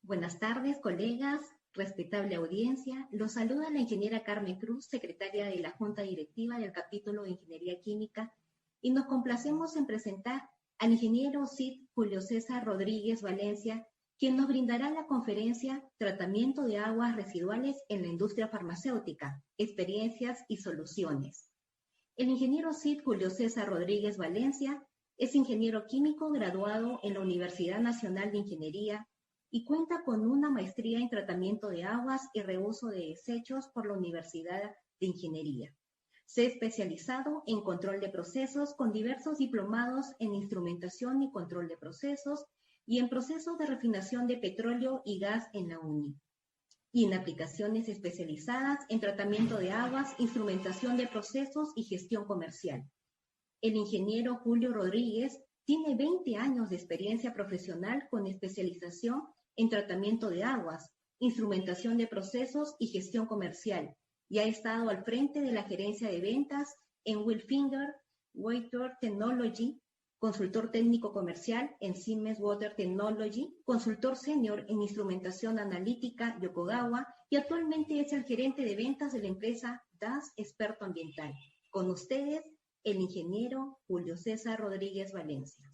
Buenas tardes, colegas, respetable audiencia. Los saluda la ingeniera Carmen Cruz, secretaria de la Junta Directiva del Capítulo de Ingeniería Química, y nos complacemos en presentar al ingeniero CID Julio César Rodríguez Valencia, quien nos brindará la conferencia Tratamiento de aguas residuales en la industria farmacéutica, experiencias y soluciones. El ingeniero CID Julio César Rodríguez Valencia es ingeniero químico graduado en la Universidad Nacional de Ingeniería y cuenta con una maestría en tratamiento de aguas y reuso de desechos por la Universidad de Ingeniería. Se ha especializado en control de procesos con diversos diplomados en instrumentación y control de procesos y en procesos de refinación de petróleo y gas en la UNI, y en aplicaciones especializadas en tratamiento de aguas, instrumentación de procesos y gestión comercial. El ingeniero Julio Rodríguez tiene 20 años de experiencia profesional con especialización en tratamiento de aguas, instrumentación de procesos y gestión comercial, y ha estado al frente de la gerencia de ventas en Wilfinger Water Technology, consultor técnico comercial en Siemens Water Technology, consultor senior en instrumentación analítica Yokogawa, y actualmente es el gerente de ventas de la empresa DAS Experto Ambiental. Con ustedes, el ingeniero Julio César Rodríguez Valencia.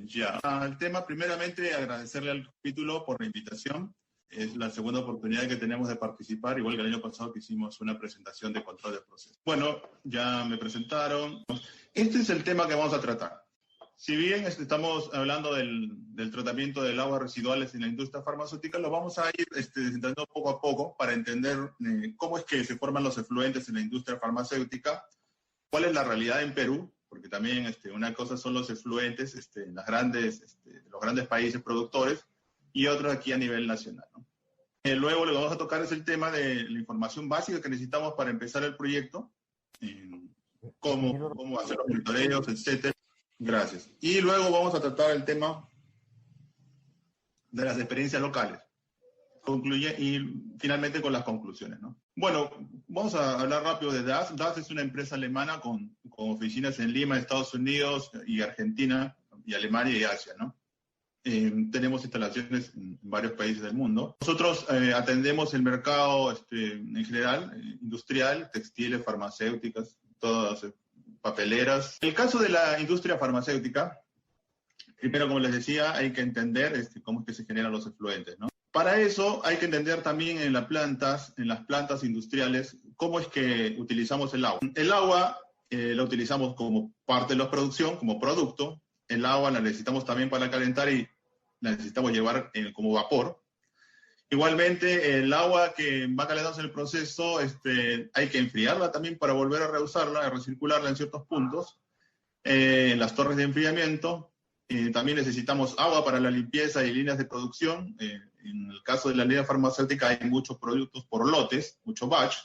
Ya, al tema, primeramente agradecerle al capítulo por la invitación. Es la segunda oportunidad que tenemos de participar, igual que el año pasado que hicimos una presentación de control de procesos. Bueno, ya me presentaron. Este es el tema que vamos a tratar. Si bien estamos hablando del tratamiento del aguas residuales en la industria farmacéutica, lo vamos a ir descentrando poco a poco para entender cómo es que se forman los efluentes en la industria farmacéutica, cuál es la realidad en Perú, porque también una cosa son los efluentes en los grandes países productores, y otros aquí a nivel nacional, ¿no? Luego lo que vamos a tocar es el tema de la información básica que necesitamos para empezar el proyecto, cómo hacer los monitoreos, etcétera. Gracias. Y luego vamos a tratar el tema de las experiencias locales. Y finalmente con las conclusiones, ¿no? Bueno, vamos a hablar rápido de DAS. DAS es una empresa alemana con oficinas en Lima, Estados Unidos y Argentina, y Alemania y Asia, ¿no? Tenemos instalaciones en varios países del mundo. Nosotros atendemos el mercado en general, industrial, textiles, farmacéuticas, todas papeleras. En el caso de la industria farmacéutica, primero, como les decía, hay que entender cómo es que se generan los efluentes, ¿no? Para eso hay que entender también en las plantas industriales, cómo es que utilizamos el agua. El agua la utilizamos como parte de la producción, como producto. El agua la necesitamos también para calentar y la necesitamos llevar como vapor. Igualmente, el agua que va calentándose en el proceso, hay que enfriarla también para volver a reusarla, a recircularla en ciertos puntos. En las torres de enfriamiento, también necesitamos agua para la limpieza y líneas de producción. En el caso de la línea farmacéutica hay muchos productos por lotes, mucho batch,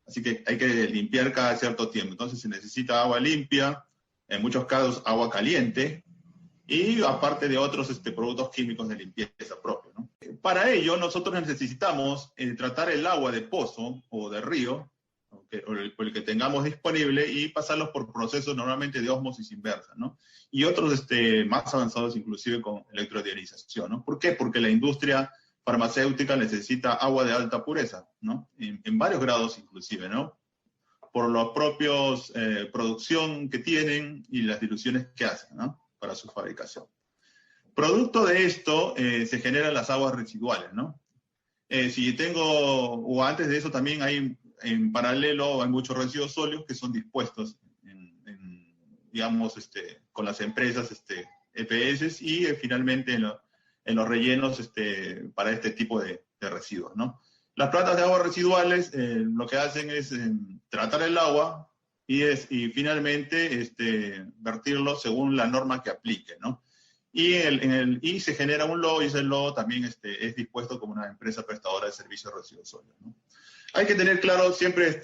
así que hay que limpiar cada cierto tiempo. Entonces se necesita agua limpia, en muchos casos agua caliente, y aparte de otros productos químicos de limpieza propios, ¿no? Para ello, nosotros necesitamos tratar el agua de pozo o de río, o el que tengamos disponible, y pasarlos por procesos normalmente de ósmosis inversa, ¿no? Y otros más avanzados, inclusive con electrodialización, ¿no? ¿Por qué? Porque la industria farmacéutica necesita agua de alta pureza, ¿no? En varios grados inclusive, ¿no? Por los propios producción que tienen y las diluciones que hacen, ¿no? Para su fabricación. Producto de esto se generan las aguas residuales, ¿no? O antes de eso también hay, en paralelo, hay muchos residuos sólidos que son dispuestos digamos, con las empresas EPS y finalmente en los rellenos para este tipo de residuos, ¿no? Las plantas de aguas residuales lo que hacen es tratar el agua y finalmente vertirlo según la norma que aplique, ¿no? Y se genera un lodo, y ese lodo también es dispuesto como una empresa prestadora de servicios de residuos sólidos, ¿no? Hay que tener claro siempre,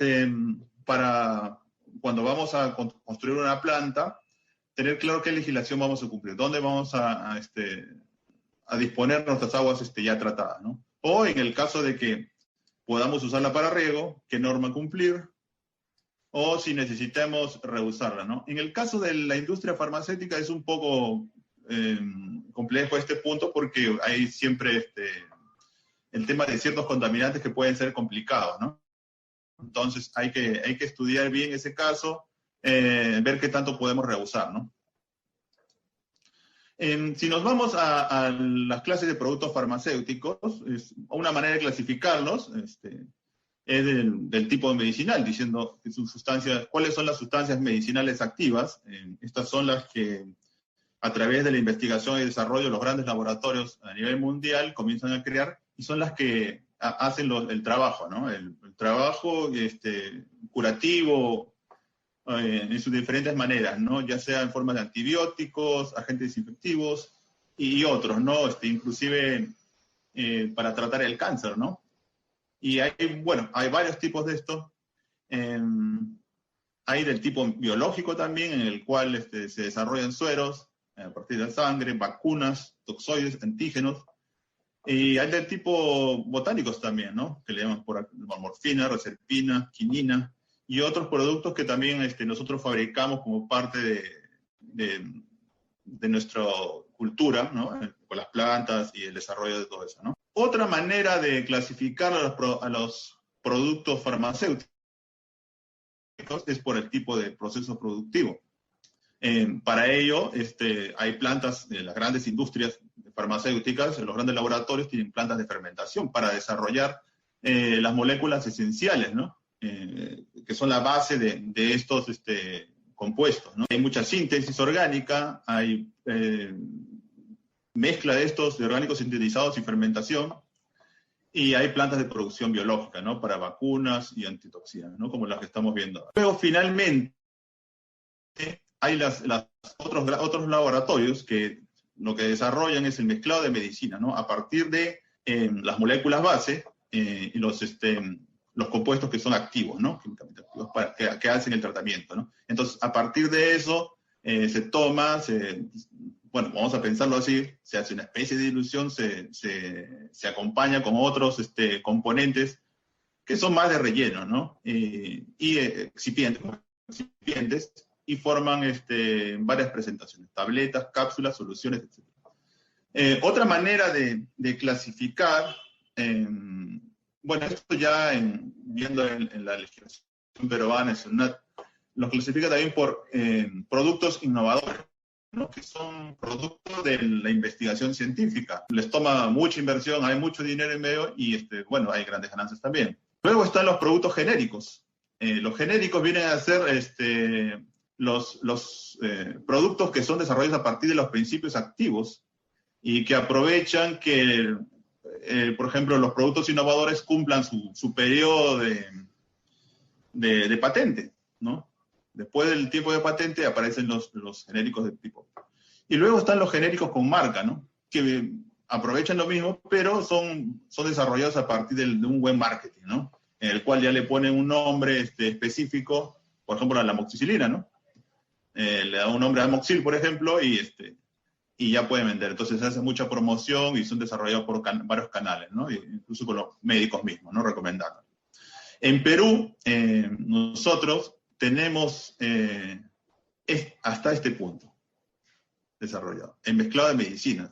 para cuando vamos a construir una planta, tener claro qué legislación vamos a cumplir, dónde vamos a disponer nuestras aguas ya tratadas, ¿no? O en el caso de que podamos usarla para riego, qué norma cumplir, o si necesitamos reusarla, ¿no? En el caso de la industria farmacéutica es un poco complejo este punto porque hay siempre el tema de ciertos contaminantes que pueden ser complicados, ¿no? Entonces hay que estudiar bien ese caso, ver qué tanto podemos rehusar, ¿no? Si nos vamos a las clases de productos farmacéuticos, una manera de clasificarlos es del tipo medicinal, diciendo que sus sustancias, cuáles son las sustancias medicinales activas. Estas son las que, a través de la investigación y desarrollo, los grandes laboratorios a nivel mundial comienzan a crear, y son las que hacen el trabajo, ¿no? El trabajo curativo, en sus diferentes maneras, ¿no? Ya sea en forma de antibióticos, agentes desinfectivos y otros, ¿no? Inclusive para tratar el cáncer, ¿no? Y hay varios tipos de esto. Hay del tipo biológico también, en el cual se desarrollan sueros a partir de la sangre, vacunas, toxoides, antígenos. Y hay del tipo botánicos también, ¿no? Que le llaman por morfina, reserpina, quinina, y otros productos que también nosotros fabricamos como parte de nuestra cultura, ¿no? Con las plantas y el desarrollo de todo eso, ¿no? Otra manera de clasificar a los productos farmacéuticos es por el tipo de proceso productivo. Para ello, hay plantas de las grandes industrias farmacéuticas, los grandes laboratorios tienen plantas de fermentación para desarrollar las moléculas esenciales, ¿no? Que son la base de estos compuestos, ¿no? Hay mucha síntesis orgánica, hay mezcla de estos de orgánicos sintetizados y fermentación, y hay plantas de producción biológica, ¿no? Para vacunas y antitoxinas, ¿no? Como las que estamos viendo. Luego, finalmente, hay otros laboratorios que lo que desarrollan es el mezclado de medicina, ¿no? A partir de las moléculas base y los compuestos que son activos, ¿no? Químicamente activos que hacen el tratamiento, ¿no? Entonces, a partir de eso, se toma, bueno, vamos a pensarlo así, se hace una especie de dilución, se acompaña con otros componentes que son más de relleno, ¿no? Y excipientes, y forman varias presentaciones, tabletas, cápsulas, soluciones, etc. Otra manera de clasificar, bueno, esto ya viendo en la legislación peruana, los clasifica también por productos innovadores, ¿no? Que son productos de la investigación científica. Les toma mucha inversión, hay mucho dinero en medio y, bueno, hay grandes ganancias también. Luego están los productos genéricos. Los genéricos vienen a ser los productos que son desarrollados a partir de los principios activos y que aprovechan que, por ejemplo, los productos innovadores cumplan su periodo de patente, ¿no? Después del tiempo de patente aparecen los genéricos de tipo. Y luego están los genéricos con marca, ¿no? Que aprovechan lo mismo, pero son desarrollados a partir de un buen marketing, ¿no? En el cual ya le ponen un nombre específico, por ejemplo, a la amoxicilina, ¿no? Le da un nombre a amoxil, por ejemplo, y ya pueden vender. Entonces se hace mucha promoción y son desarrollados por varios canales, ¿no? Incluso con los médicos mismos, ¿no? Recomendando. En Perú, nosotros tenemos hasta este punto desarrollado, en mezclado de medicinas.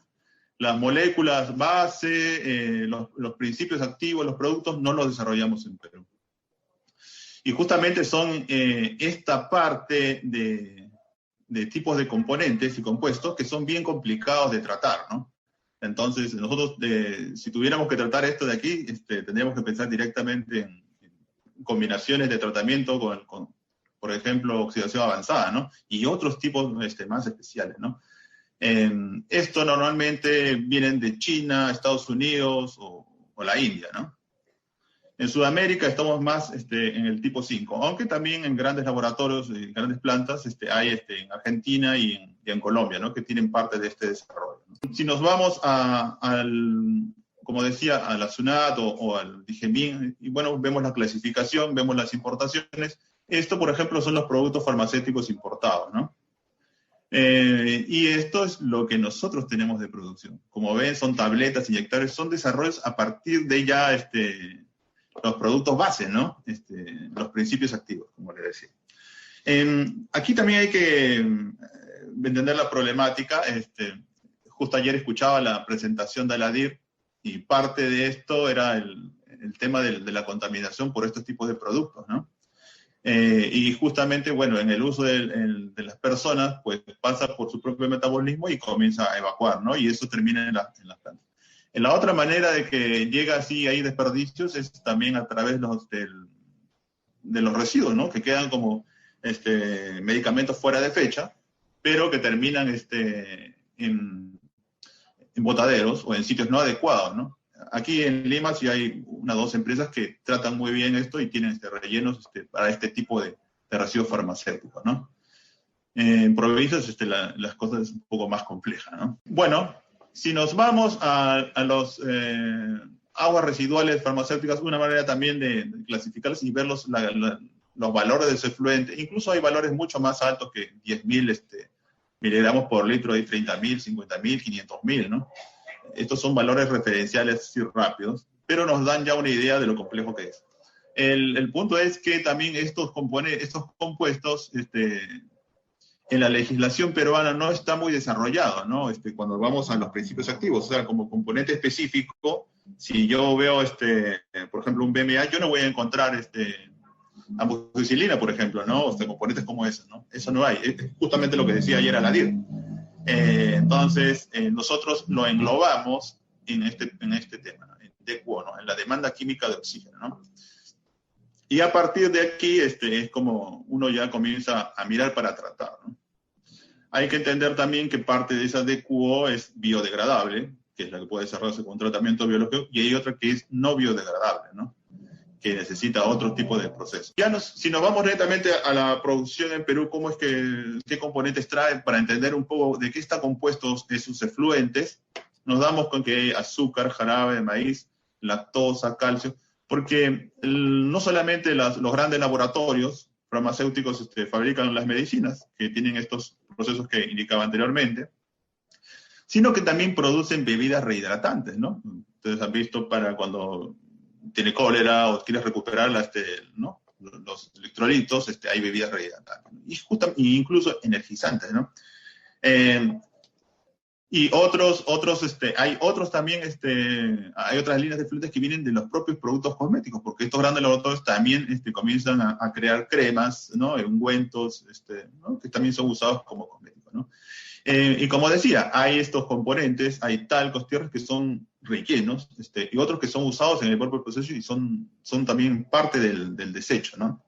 Las moléculas base, los principios activos, los productos, no los desarrollamos en Perú. Y justamente son esta parte de tipos de componentes y compuestos que son bien complicados de tratar, ¿no? Entonces, nosotros, si tuviéramos que tratar esto de aquí, tendríamos que pensar directamente en combinaciones de tratamiento con, por ejemplo, oxidación avanzada, ¿no? Y otros tipos más especiales, ¿no? Esto normalmente vienen de China, Estados Unidos o la India, ¿no? En Sudamérica estamos más en el tipo 5, aunque también en grandes laboratorios, en grandes plantas, hay en Argentina y en Colombia, ¿no? Que tienen parte de este desarrollo, ¿no? Si nos vamos como decía, a la SUNAT o al DIGEMIN, y bueno, vemos la clasificación, vemos las importaciones. Esto, por ejemplo, son los productos farmacéuticos importados, ¿no? Y esto es lo que nosotros tenemos de producción. Como ven, son tabletas, inyectables, son desarrollos a partir de ya los productos base, ¿no? Los principios activos, como les decía. Aquí también hay que entender la problemática. justo ayer escuchaba la presentación de Aladir, y parte de esto era el tema de la contaminación por estos tipos de productos, ¿no? Y justamente, bueno, en el uso de las personas, pues pasa por su propio metabolismo y comienza a evacuar, ¿no? Y eso termina en las plantas. La otra manera de que llega así, hay desperdicios, es también a través de los residuos, ¿no? Que quedan como medicamentos fuera de fecha, pero que terminan en botaderos o en sitios no adecuados, ¿no? Aquí en Lima sí hay una o dos empresas que tratan muy bien esto y tienen rellenos para este tipo de residuos farmacéuticos, ¿no? En provincias las cosas es un poco más complejas, ¿no? Bueno, si nos vamos a los aguas residuales farmacéuticas, una manera también de clasificarlas y ver los valores de su efluente, incluso hay valores mucho más altos que 10.000 miligramos por litro, hay 30.000, 50.000, 500.000, ¿no? Estos son valores referenciales así rápidos, pero nos dan ya una idea de lo complejo que es. El punto es que también estos compuestos, en la legislación peruana no está muy desarrollado, ¿no? Cuando vamos a los principios activos, o sea, como componente específico, si yo veo, por ejemplo, un BMA, yo no voy a encontrar amoxicilina, por ejemplo, ¿no? O sea, componentes como esos, ¿no? Eso no hay. Es justamente lo que decía ayer Aladir. Entonces, nosotros lo englobamos en este tema, en DQO, ¿no? En la demanda química de oxígeno, ¿no? Y a partir de aquí es como uno ya comienza a mirar para tratar, ¿no? Hay que entender también que parte de esa DQO es biodegradable, que es la que puede desarrollarse con tratamiento biológico, y hay otra que es no biodegradable, ¿no? Que necesita otro tipo de proceso. Si nos vamos directamente a la producción en Perú, qué componentes trae para entender un poco de qué están compuestos esos efluentes, nos damos con que hay azúcar, jarabe de maíz, lactosa, calcio, porque no solamente los grandes laboratorios farmacéuticos fabrican las medicinas, que tienen estos procesos que indicaba anteriormente, sino que también producen bebidas rehidratantes, ¿no? Ustedes han visto para cuando tiene cólera o quieres recuperar ¿no? Los electrolitos, hay bebidas rehidratantes. Y incluso energizantes, ¿no? Y hay otros también, hay otras líneas de efluentes que vienen de los propios productos cosméticos, porque estos grandes laboratorios también comienzan a crear cremas, ¿no? Ungüentos, ¿no? Que también son usados como cosméticos, ¿no? Y como decía, hay estos componentes, hay talcos, tierras que son rellenos, y otros que son usados en el propio proceso y son también parte del desecho, ¿no?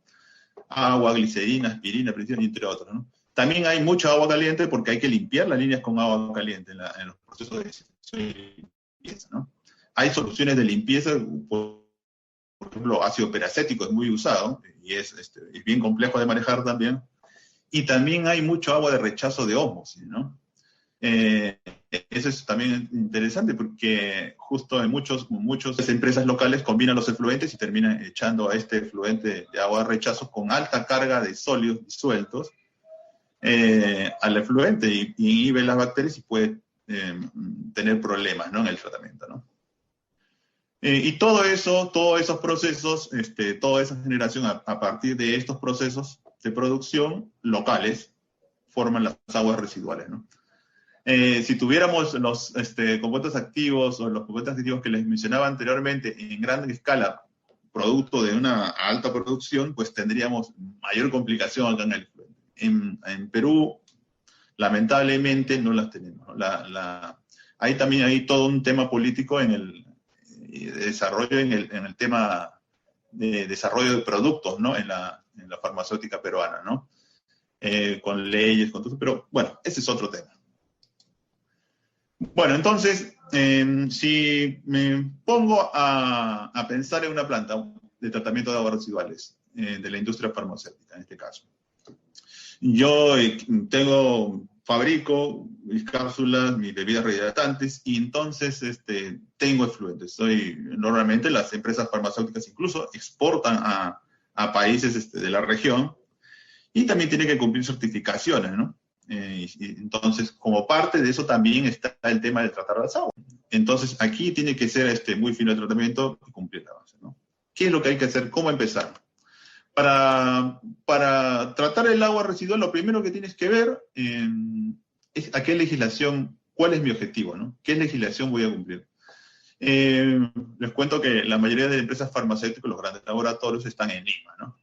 Agua, glicerina, aspirina, entre otros, ¿no? También hay mucha agua caliente porque hay que limpiar las líneas con agua caliente en los procesos de desinfección y limpieza, ¿no? Hay soluciones de limpieza, por ejemplo, ácido peracético es muy usado y es bien complejo de manejar también. Y también hay mucho agua de rechazo de ósmosis, ¿no? Eso es también interesante porque justo en muchas empresas locales combinan los efluentes y terminan echando a este efluente de agua de rechazo con alta carga de sólidos disueltos al efluente y inhibe las bacterias y puede tener problemas, ¿no? En el tratamiento, ¿no? Y todos esos procesos, toda esa generación a partir de estos procesos de producción locales forman las aguas residuales, ¿no? Si tuviéramos los compuestos activos o los compuestos activos que les mencionaba anteriormente en gran escala, producto de una alta producción, pues tendríamos mayor complicación acá en el efluente. En Perú, lamentablemente, no las tenemos. Ahí también hay todo un tema político en el desarrollo, en el tema de desarrollo de productos, ¿no? En la farmacéutica peruana, ¿no? Con leyes, con todo, pero bueno, ese es otro tema. Bueno, entonces, si me pongo a pensar en una planta de tratamiento de aguas residuales, de la industria farmacéutica en este caso, yo fabrico mis cápsulas, mis bebidas rehidratantes, y entonces tengo efluentes. Normalmente las empresas farmacéuticas incluso exportan a países de la región, y también tienen que cumplir certificaciones, ¿no? Entonces, como parte de eso también está el tema de tratar las aguas. Entonces, aquí tiene que ser muy fino el tratamiento y cumplir la base, ¿no? ¿Qué es lo que hay que hacer? ¿Cómo empezar? Para tratar el agua residual, lo primero que tienes que ver es a qué legislación ¿cuál es mi objetivo, ¿no? ¿Qué legislación voy a cumplir? Les cuento que la mayoría de empresas farmacéuticas, los grandes laboratorios, están en Lima, ¿no?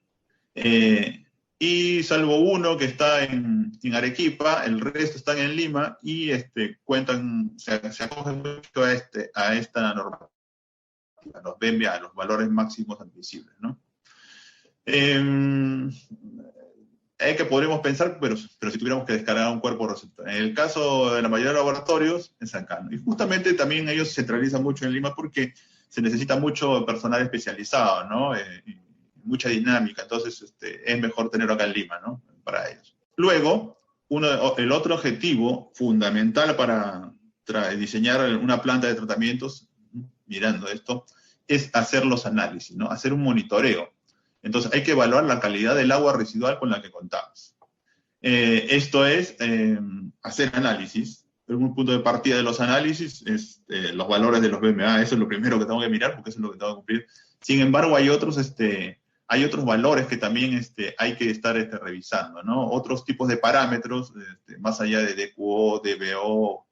Y salvo uno que está en Arequipa, el resto están en Lima y se acogen mucho a esta normativa, los BMA, los valores máximos admisibles, ¿no? Que podríamos pensar, pero si tuviéramos que descargar un cuerpo receptor. En el caso de la mayoría de laboratorios, en San Carlos. Y justamente también ellos se centralizan mucho en Lima porque se necesita mucho personal especializado, ¿no? Mucha dinámica, entonces es mejor tenerlo acá en Lima, ¿no? Para ellos. Luego, el otro objetivo fundamental para diseñar una planta de tratamientos, mirando esto, es hacer los análisis, ¿no? Hacer un monitoreo. Entonces hay que evaluar la calidad del agua residual con la que contamos. Esto es hacer análisis. Un punto de partida de los análisis es los valores de los BMA. Eso es lo primero que tengo que mirar porque eso es lo que tengo que cumplir. Sin embargo, hay otros valores que también hay que estar revisando, ¿no? Otros tipos de parámetros, más allá de DQO, DBO,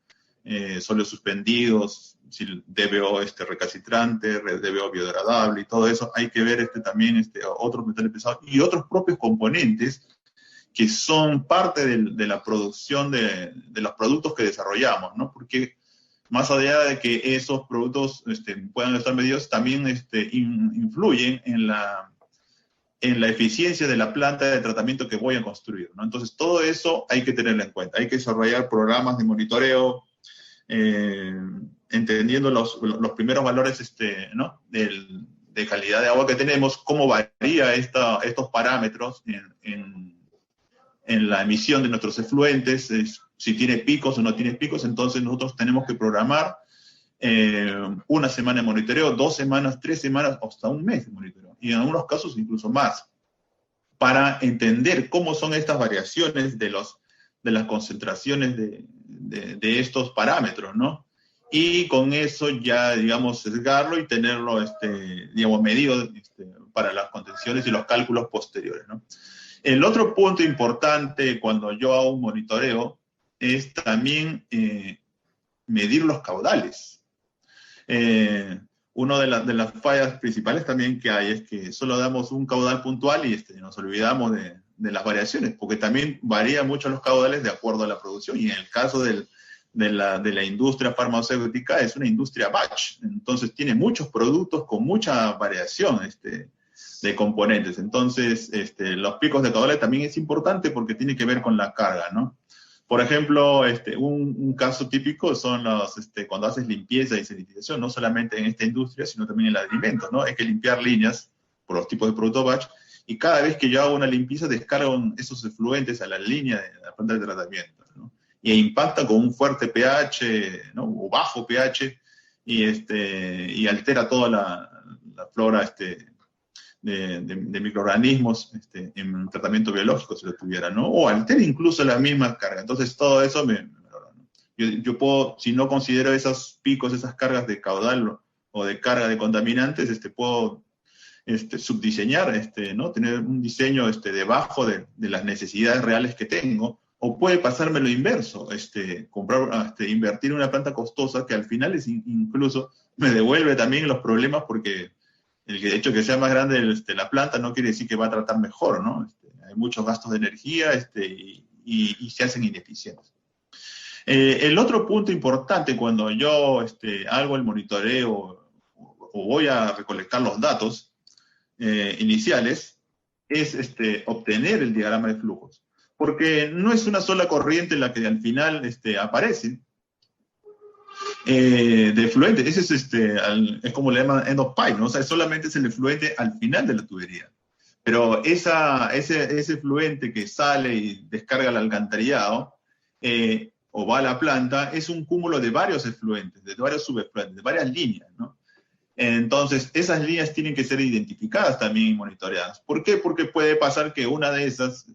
sólidos suspendidos, si DBO recalcitrante, DBO biodegradable y todo eso, hay que ver también otros metales pesados y otros propios componentes que son parte de la producción de los productos que desarrollamos, ¿no? Porque más allá de que esos productos puedan estar medidos, también influyen en la eficiencia de la planta de tratamiento que voy a construir, ¿no? Entonces, todo eso hay que tenerlo en cuenta. Hay que desarrollar programas de monitoreo, entendiendo los primeros valores ¿no? de calidad de agua que tenemos, cómo varía estos parámetros en la emisión de nuestros efluentes, si tiene picos o no tiene picos. Entonces nosotros tenemos que programar una semana de monitoreo, 2 semanas, 3 semanas, hasta un mes de monitoreo, y en algunos casos incluso más, para entender cómo son estas variaciones de las concentraciones de estos parámetros, ¿no? Y con eso ya, digamos, sesgarlo y tenerlo, digamos, medido para las contenciones y los cálculos posteriores, ¿no? El otro punto importante cuando yo hago un monitoreo es también medir los caudales. Una de las fallas principales también que hay es que solo damos un caudal puntual y nos olvidamos de las variaciones, porque también varían mucho los caudales de acuerdo a la producción, y en el caso de la industria farmacéutica es una industria batch, entonces tiene muchos productos con mucha variación de componentes. Entonces los picos de caudales también es importante porque tiene que ver con la carga, ¿no? Por ejemplo, un caso típico son cuando haces limpieza y sanitización, no solamente en esta industria, sino también en la de alimentos, ¿no? Hay que limpiar líneas por los tipos de productos batch, y cada vez que yo hago una limpieza descargo esos efluentes a la línea de la planta de tratamiento, ¿no? Y impacta con un fuerte pH, ¿no? O bajo pH, y altera toda la flora de microorganismos en un tratamiento biológico, si lo tuviera, ¿no? O altera incluso la misma carga. Entonces todo eso me mejora, ¿no? Yo puedo, si no considero esos picos, esas cargas de caudal o de carga de contaminantes, puedo subdiseñar, ¿no? Tener un diseño debajo de las necesidades reales que tengo. O puede pasarme lo inverso, invertir en una planta costosa que al final incluso me devuelve también los problemas, porque el hecho de que sea más grande la planta no quiere decir que va a tratar mejor, ¿no? Hay muchos gastos de energía y se hacen ineficientes. El otro punto importante cuando yo hago el monitoreo o voy a recolectar los datos iniciales es obtener el diagrama de flujos. Porque no es una sola corriente la que al final aparece de efluente. Ese es como le llaman end of pipe, ¿no? O sea, solamente es el efluente al final de la tubería. Pero ese efluente que sale y descarga el alcantarillado o va a la planta es un cúmulo de varios efluentes, de varios subefluentes, de varias líneas, ¿no? Entonces, esas líneas tienen que ser identificadas también y monitoreadas. ¿Por qué? Porque puede pasar que una de esas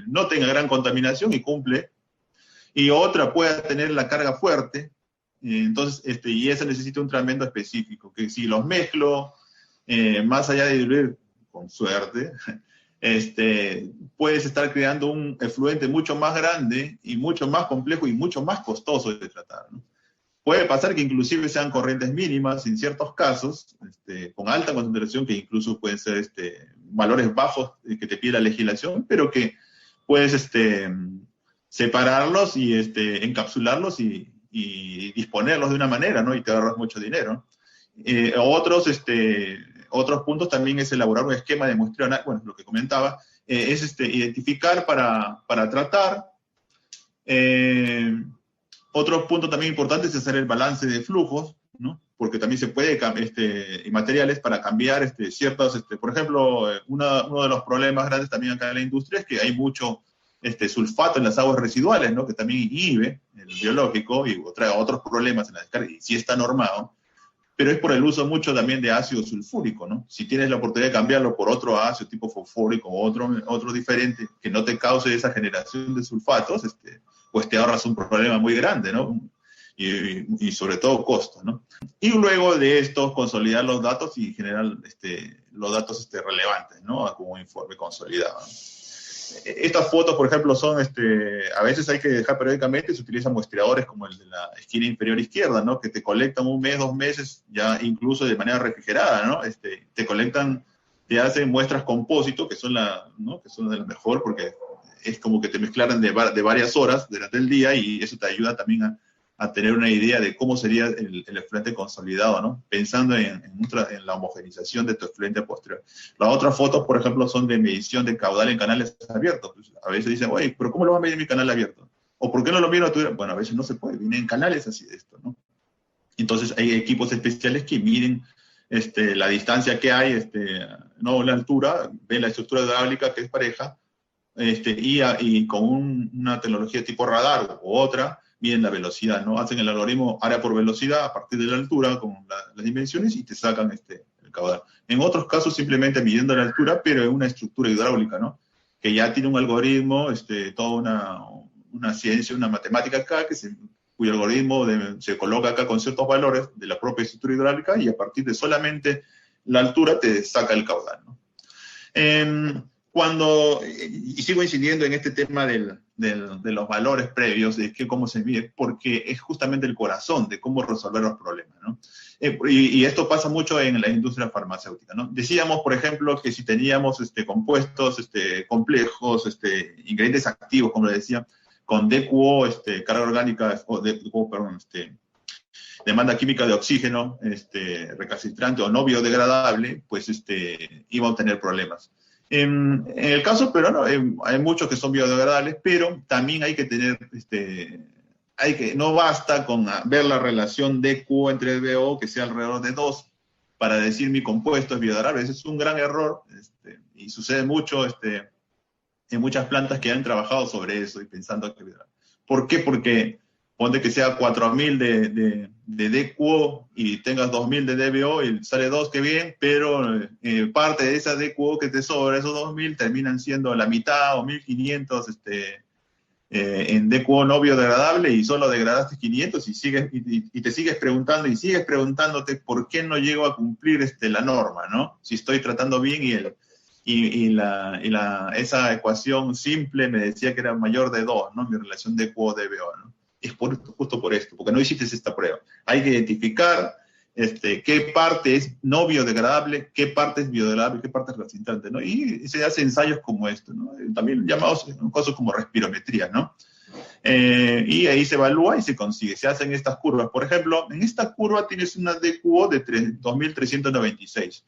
no tenga gran contaminación y cumple, y otra pueda tener la carga fuerte, entonces, y esa necesita un tratamiento específico, que si los mezclo, más allá de diluir, con suerte, puedes estar creando un efluente mucho más grande y mucho más complejo y mucho más costoso de tratar, ¿no? Puede pasar que inclusive sean corrientes mínimas en ciertos casos, con alta concentración, que incluso pueden ser valores bajos que te pide la legislación, pero que puedes separarlos y encapsularlos y disponerlos de una manera, ¿no? Y te ahorras mucho dinero. Otros puntos también es elaborar un esquema de muestreo, bueno, lo que comentaba, es identificar para tratar. Otro punto también importante es hacer el balance de flujos, ¿no? Porque también se puede, y materiales para cambiar ciertos, por ejemplo, uno de los problemas grandes también acá en la industria es que hay mucho sulfato en las aguas residuales, ¿no? Que también inhibe el biológico y trae otros problemas en la descarga, y sí está normado, pero es por el uso mucho también de ácido sulfúrico, ¿no? Si tienes la oportunidad de cambiarlo por otro ácido tipo fosfórico o otro diferente que no te cause esa generación de sulfatos, pues te ahorras un problema muy grande, ¿no? Y sobre todo costo, ¿no? Y luego de esto, consolidar los datos y generar los datos relevantes, ¿no? Como un informe consolidado, ¿no? Estas fotos, por ejemplo, son, a veces hay que dejar periódicamente, se utilizan muestreadores como el de la esquina inferior izquierda, ¿no? Que te colectan un mes, 2 meses, ya incluso de manera refrigerada, ¿no? Te colectan, te hacen muestras compósito, que son ¿no? Que son de las mejor, porque es como que te mezclaran de varias horas durante el día, y eso te ayuda también a tener una idea de cómo sería el efluente consolidado, ¿no? Pensando en la homogenización de tu efluente posterior. Las otras fotos, por ejemplo, son de medición de caudal en canales abiertos. Pues a veces dicen, oye, pero ¿cómo lo va a medir mi canal abierto? ¿O por qué no lo miro a tu? Bueno, a veces no se puede, vienen canales así de esto, ¿no? Entonces hay equipos especiales que miden la distancia que hay, no la altura, ven la estructura hidráulica que es pareja, y con una tecnología tipo radar u otra, miden la velocidad, ¿no? Hacen el algoritmo área por velocidad a partir de la altura con las dimensiones y te sacan el caudal. En otros casos simplemente midiendo la altura, pero en una estructura hidráulica, ¿no? Que ya tiene un algoritmo, toda una ciencia, una matemática acá, cuyo algoritmo se coloca acá con ciertos valores de la propia estructura hidráulica, y a partir de solamente la altura te saca el caudal, ¿no? Y sigo incidiendo en este tema de los valores previos, de cómo se mide, porque es justamente el corazón de cómo resolver los problemas, ¿no? Y esto pasa mucho en la industria farmacéutica, ¿no? Decíamos, por ejemplo, que si teníamos compuestos complejos, ingredientes activos, como le decía, con DQO, carga orgánica, o DQO, perdón, demanda química de oxígeno, recalcitrante o no biodegradable, pues iba a tener problemas. En el caso peruano hay muchos que son biodegradables, pero también hay que tener, no basta con ver la relación DQ entre DBO, que sea alrededor de 2, para decir mi compuesto es biodegradable. Ese es un gran error, y sucede mucho en muchas plantas que han trabajado sobre eso y pensando que es biodegradable. ¿Por qué? Porque ponte que sea 4000 de DQO y tengas 2000 de DBO y sale 2, que bien, pero parte de esa DQO que te sobra, esos 2000, terminan siendo la mitad o 1500 en DQO no biodegradable, y solo degradaste 500 y te sigues preguntando y sigues preguntándote por qué no llego a cumplir la norma, ¿no? Si estoy tratando bien esa ecuación simple me decía que era mayor de 2, ¿no? Mi relación DQO-DBO, ¿no? Es justo por esto, porque no hiciste esta prueba. Hay que identificar qué parte es no biodegradable, qué parte es biodegradable, qué parte es recalcitrante, ¿no? Y se hacen ensayos como esto, ¿no? También llamados cosas como respirometría, ¿no? Y ahí se evalúa y se consigue. Se hacen estas curvas. Por ejemplo, en esta curva tienes una DQO de 2396.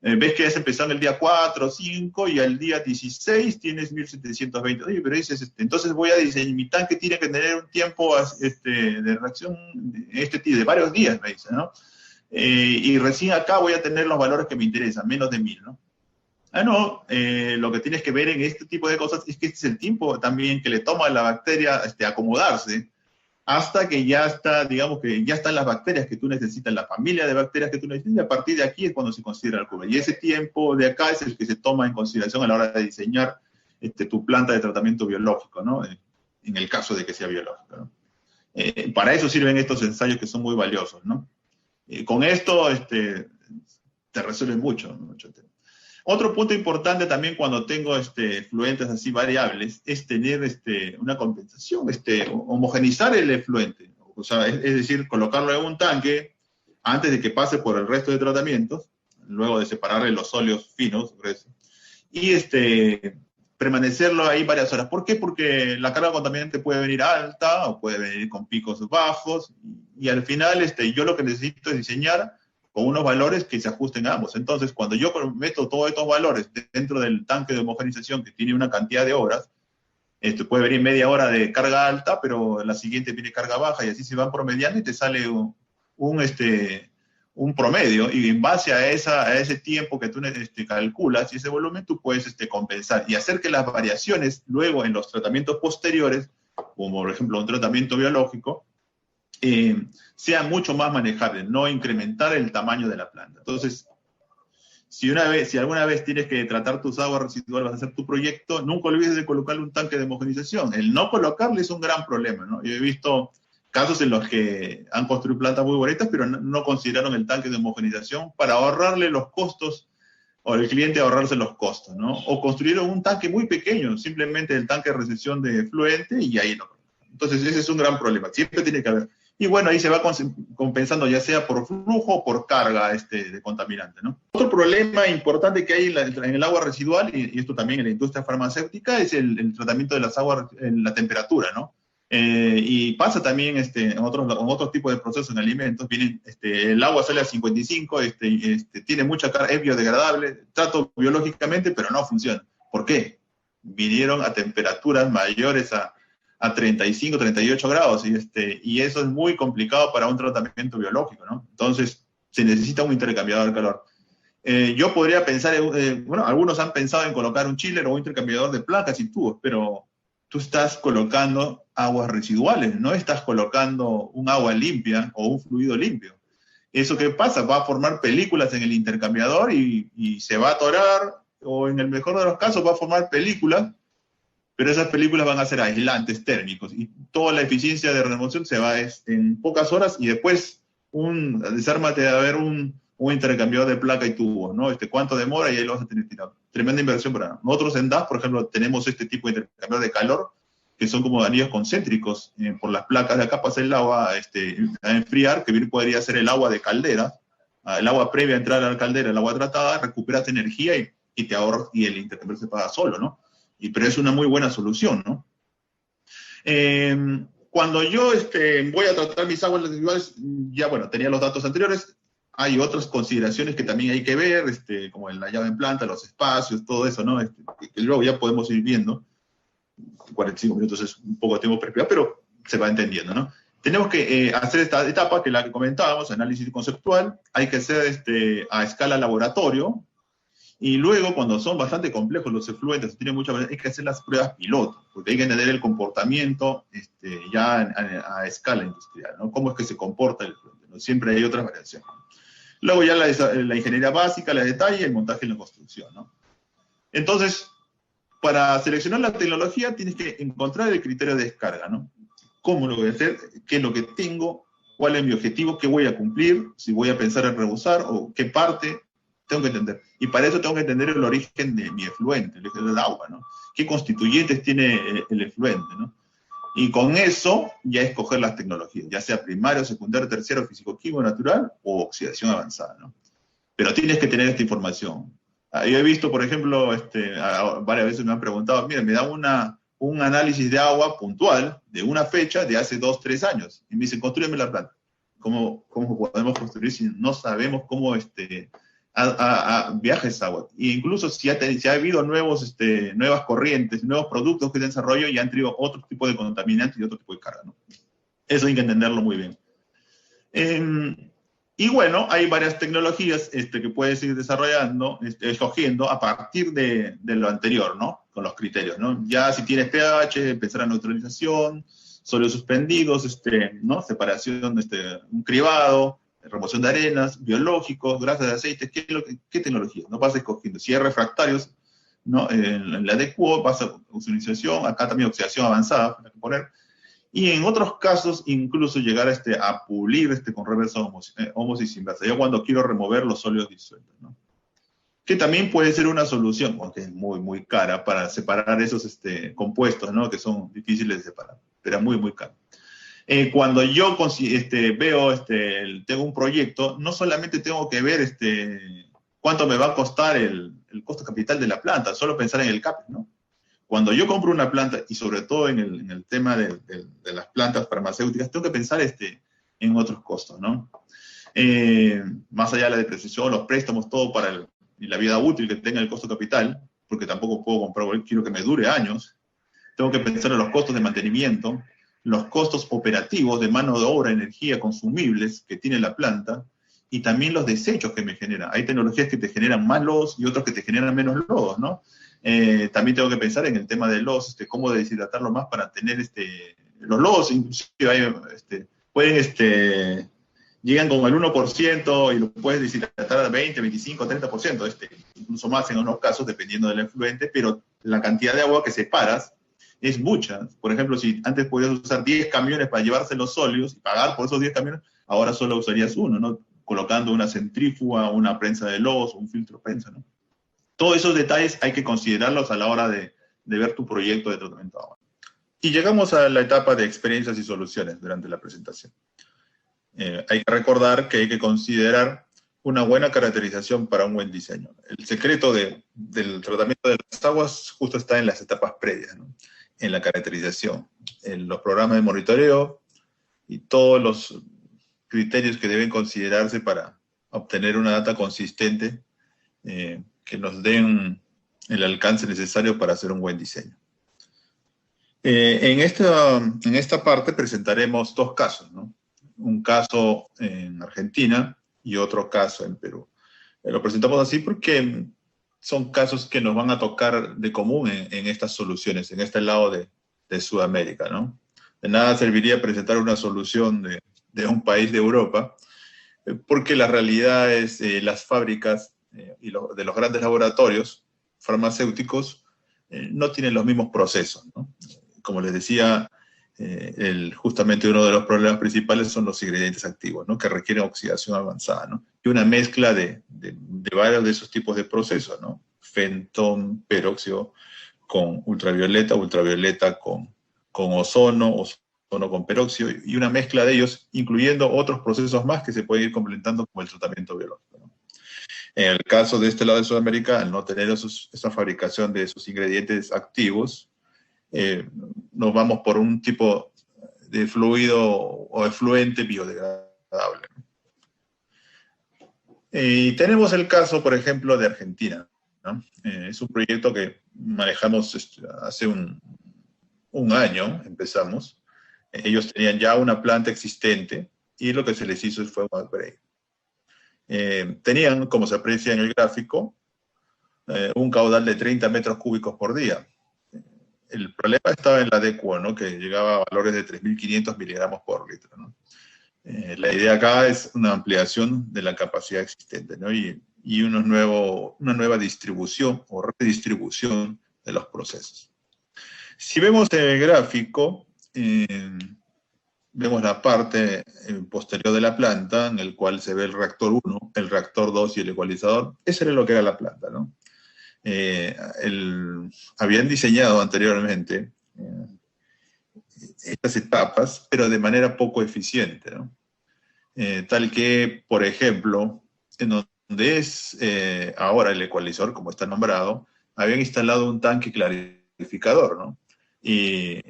Ves que has empezado el día 4 o 5 y al día 16 tienes 1720. Oye, pero dices, entonces voy a diseñar, mi tanque tiene que tener un tiempo de reacción de varios días, me dice, ¿no? Y recién acá voy a tener los valores que me interesan, menos de 1000, ¿no? No, lo que tienes que ver en este tipo de cosas es que este es el tiempo también que le toma a la bacteria acomodarse, hasta que ya está, digamos que ya están las bacterias que tú necesitas, la familia de bacterias que tú necesitas, y a partir de aquí es cuando se considera la curva. Y ese tiempo de acá es el que se toma en consideración a la hora de diseñar tu planta de tratamiento biológico, ¿no? En el caso de que sea biológico, ¿no? Para eso sirven estos ensayos que son muy valiosos, ¿no? Con esto te resuelve mucho tema. Otro punto importante también cuando tengo efluentes así variables es tener una compensación, homogeneizar el efluente. O sea, es decir, colocarlo en un tanque antes de que pase por el resto de tratamientos, luego de separarle los sólidos finos, gruesos, y permanecerlo ahí varias horas. ¿Por qué? Porque la carga contaminante puede venir alta o puede venir con picos bajos, y al final yo lo que necesito es diseñar con unos valores que se ajusten a ambos. Entonces, cuando yo meto todos estos valores dentro del tanque de homogenización que tiene una cantidad de horas, puede venir media hora de carga alta, pero la siguiente viene carga baja, y así se van promediando y te sale un promedio, y en base a ese tiempo que tú calculas y ese volumen, tú puedes compensar y hacer que las variaciones luego en los tratamientos posteriores, como por ejemplo un tratamiento biológico, sean mucho más manejables, no incrementar el tamaño de la planta. Entonces, si alguna vez tienes que tratar tus aguas residuales, vas a hacer tu proyecto, nunca olvides de colocarle un tanque de homogenización. El no colocarle es un gran problema, ¿no? Yo he visto casos en los que han construido plantas muy bonitas, pero no consideraron el tanque de homogenización para ahorrarle los costos, o el cliente ahorrarse los costos, ¿no? O construyeron un tanque muy pequeño, simplemente el tanque de recepción de efluente, y ahí no. Entonces ese es un gran problema, siempre tiene que haber. Y bueno, ahí se va compensando ya sea por flujo o por carga de contaminante, ¿no? Otro problema importante que hay en el agua residual, y esto también en la industria farmacéutica, es el tratamiento de las aguas en la temperatura, ¿no? Y pasa también en otros tipos de procesos en alimentos. El agua sale a 55, tiene mucha carga, es biodegradable, trato biológicamente, pero no funciona. ¿Por qué? Vinieron a temperaturas mayores a 35, 38 grados, y eso es muy complicado para un tratamiento biológico, ¿no? Entonces, se necesita un intercambiador de calor. Yo podría pensar, bueno, algunos han pensado en colocar un chiller o un intercambiador de placas y tubos, pero tú estás colocando aguas residuales, no estás colocando un agua limpia o un fluido limpio. ¿Eso qué pasa? Va a formar películas en el intercambiador y se va a atorar, o en el mejor de los casos va a formar películas, pero esas películas van a ser aislantes térmicos, y toda la eficiencia de remoción se va en pocas horas, y después desármate de haber un intercambiador de placa y tubos, ¿no? ¿Cuánto demora? Y ahí lo vas a tener tirado. Tremenda inversión para nosotros. En DAS, por ejemplo, tenemos este tipo de intercambiador de calor, que son como anillos concéntricos por las placas de acá, pasa el agua a enfriar, que bien podría ser el agua de caldera, el agua previa a entrar a la caldera, el agua tratada, recuperas energía y te ahorras, y el intercambiador se paga solo, ¿no? Pero es una muy buena solución, ¿no? Cuando yo voy a tratar mis aguas residuales, ya bueno, tenía los datos anteriores. Hay otras consideraciones que también hay que ver, como en la llave en planta, los espacios, todo eso, ¿no? Que luego ya podemos ir viendo. 45 minutos es un poco de tiempo perspectiva, pero se va entendiendo, ¿no? Tenemos que hacer esta etapa, que es la que comentábamos, análisis conceptual. Hay que hacer a escala laboratorio, y luego, cuando son bastante complejos los efluentes, tienen mucha variedad, hay que hacer las pruebas piloto, porque hay que entender el comportamiento ya a escala industrial, ¿no? Cómo es que se comporta el efluente, ¿no? Siempre hay otras variaciones. Luego ya la ingeniería básica, la detalle, el montaje y la construcción, ¿no? Entonces, para seleccionar la tecnología tienes que encontrar el criterio de descarga, ¿no? ¿Cómo lo voy a hacer? ¿Qué es lo que tengo? ¿Cuál es mi objetivo? ¿Qué voy a cumplir? Si voy a pensar en rebusar, o qué parte tengo que entender. Y para eso tengo que entender el origen de mi efluente, el origen del agua, ¿no? ¿Qué constituyentes tiene el efluente, ¿no? Y con eso ya escoger las tecnologías, ya sea primario, secundario, terciario, físico-químico, natural o oxidación avanzada, ¿no? Pero tienes que tener esta información. Yo he visto, por ejemplo, varias veces me han preguntado, mira, me da un análisis de agua puntual de una fecha de hace 2, 3 años. Y me dicen, construyeme la planta. ¿Cómo podemos construir si no sabemos cómo viaja esa agua? E incluso si ha habido nuevas corrientes, nuevos productos que se desarrollan y han traído otro tipo de contaminantes y otro tipo de carga, ¿no? Eso hay que entenderlo muy bien. Y bueno, hay varias tecnologías que puedes ir desarrollando, escogiendo a partir de lo anterior, ¿no? Con los criterios, ¿no? Ya si tienes pH, empezar a neutralización, sólidos suspendidos, ¿no? Separación, un cribado, remoción de arenas, biológicos, grasas de aceites, ¿qué tecnología? No vas escogiendo. Si hay refractarios, ¿no? En la de cubo vas a oxidación, acá también oxidación avanzada, hay que poner. Y en otros casos, incluso llegar a pulir con reversa ósmosis inversa, ya cuando quiero remover los sólidos disueltos, ¿no? que también puede ser una solución, aunque es muy, muy cara, para separar esos compuestos, ¿no? Que son difíciles de separar, pero muy, muy caro. Cuando yo veo, tengo un proyecto, no solamente tengo que ver cuánto me va a costar el costo capital de la planta, solo pensar en el CAPEX, ¿no? Cuando yo compro una planta, y sobre todo en el tema de las plantas farmacéuticas, tengo que pensar en otros costos, ¿no? Más allá de la depreciación, los préstamos, todo y la vida útil que tenga el costo capital, porque tampoco puedo comprar, quiero que me dure años. Tengo que pensar en los costos de mantenimiento, los costos operativos de mano de obra, energía, consumibles que tiene la planta, y también los desechos que me generan. Hay tecnologías que te generan más lodos y otros que te generan menos lodos, ¿no? También tengo que pensar en el tema de los, cómo deshidratarlo más para tener los lodos, inclusive pueden, llegan con el 1% y lo puedes deshidratar al 20, 25, 30%, incluso más en unos casos, dependiendo del efluente, pero la cantidad de agua que separas es mucha. Por ejemplo, si antes podías usar 10 camiones para llevarse los sólidos y pagar por esos 10 camiones, ahora solo usarías uno, ¿no? Colocando una centrífuga, una prensa de lodos, un filtro prensa, ¿no? Todos esos detalles hay que considerarlos a la hora de ver tu proyecto de tratamiento de agua. Y llegamos a la etapa de experiencias y soluciones durante la presentación. Hay que recordar que hay que considerar una buena caracterización para un buen diseño. El secreto del tratamiento de las aguas justo está en las etapas previas, ¿no? En la caracterización, en los programas de monitoreo y todos los criterios que deben considerarse para obtener una data consistente que nos den el alcance necesario para hacer un buen diseño. En esta parte presentaremos dos casos, ¿no? Un caso en Argentina y otro caso en Perú. Lo presentamos así porque son casos que nos van a tocar de común en estas soluciones, en este lado de Sudamérica, ¿no? De nada serviría presentar una solución de un país de Europa, porque la realidad es las fábricas de los grandes laboratorios farmacéuticos no tienen los mismos procesos, ¿no? Como les decía, justamente uno de los problemas principales son los ingredientes activos, ¿no? Que requieren oxidación avanzada, ¿no? Y una mezcla de varios de esos tipos de procesos, ¿no? Fentón, peróxido con ultravioleta con ozono con peróxido, y una mezcla de ellos, incluyendo otros procesos más que se pueden ir complementando como el tratamiento biológico, ¿no? En el caso de este lado de Sudamérica, al no tener esa fabricación de esos ingredientes activos, nos vamos por un tipo de fluido o efluente biodegradable. Y tenemos el caso, por ejemplo, de Argentina, ¿no? Es un proyecto que manejamos hace un año, empezamos. Ellos tenían ya una planta existente y lo que se les hizo fue un upgrade. Tenían, como se aprecia en el gráfico, un caudal de 30 metros cúbicos por día. El problema estaba en la DECUO, ¿no? Que llegaba a valores de 3.500 miligramos por litro, ¿no? La idea acá es una ampliación de la capacidad existente, ¿no? Y una nueva distribución o redistribución de los procesos. Si vemos el gráfico, vemos la parte posterior de la planta, en el cual se ve el reactor 1, el reactor 2 y el ecualizador. Ese era lo que era la planta, ¿no? Habían diseñado anteriormente estas etapas, pero de manera poco eficiente, ¿no? Tal que, por ejemplo, en donde es ahora el ecualizador, como está nombrado, habían instalado un tanque clarificador, ¿no? Y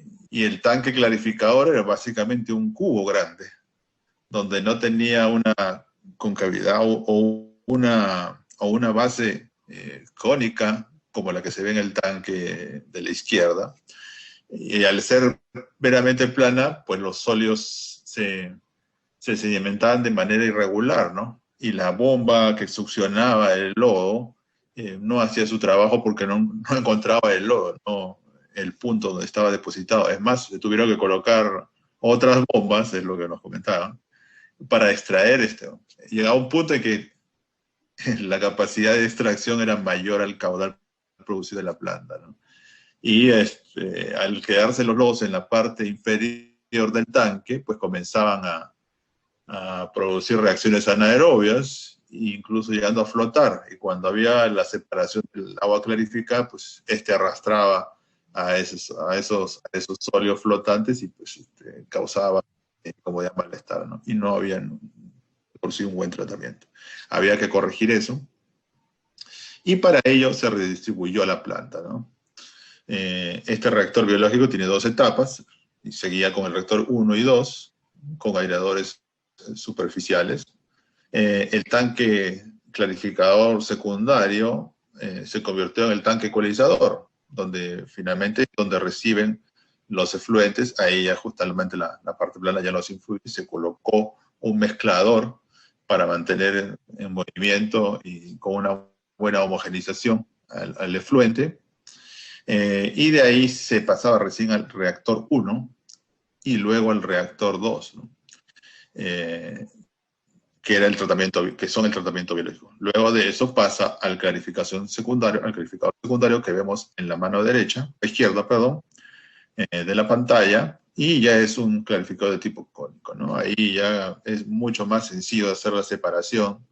el tanque clarificador era básicamente un cubo grande, donde no tenía una concavidad o una base cónica, como la que se ve en el tanque de la izquierda. Y al ser veramente plana, pues los sólidos se sedimentaban de manera irregular, ¿no? Y la bomba que succionaba el lodo no hacía su trabajo porque no encontraba el lodo, ¿no? El punto donde estaba depositado. Es más, se tuvieron que colocar otras bombas, es lo que nos comentaban, para extraer esto. Llegaba un punto en que la capacidad de extracción era mayor al caudal producido en la planta, ¿no? Y al quedarse los lodos en la parte inferior del tanque, pues comenzaban a producir reacciones anaerobias incluso llegando a flotar. Y cuando había la separación del agua clarificada, pues arrastraba a esos sólidos flotantes y pues causaba, como ya, malestar, ¿no? Y no había por sí un buen tratamiento. Había que corregir eso. Y para ello se redistribuyó la planta, ¿no? Este reactor biológico tiene 2 etapas, y seguía con el reactor 1 y 2, con aireadores superficiales. El tanque clarificador secundario se convirtió en el tanque ecualizador, donde finalmente donde reciben los efluentes. Ahí ya justamente la parte plana ya no se influye, se colocó un mezclador para mantener en movimiento y con una buena homogenización al efluente. Y de ahí se pasaba recién al reactor 1 y luego al reactor 2, ¿no? Que son el tratamiento biológico. Luego de eso pasa al clarificador secundario que vemos en la mano izquierda, de la pantalla, y ya es un clarificador de tipo cónico, ¿no? Ahí ya es mucho más sencillo hacer la separación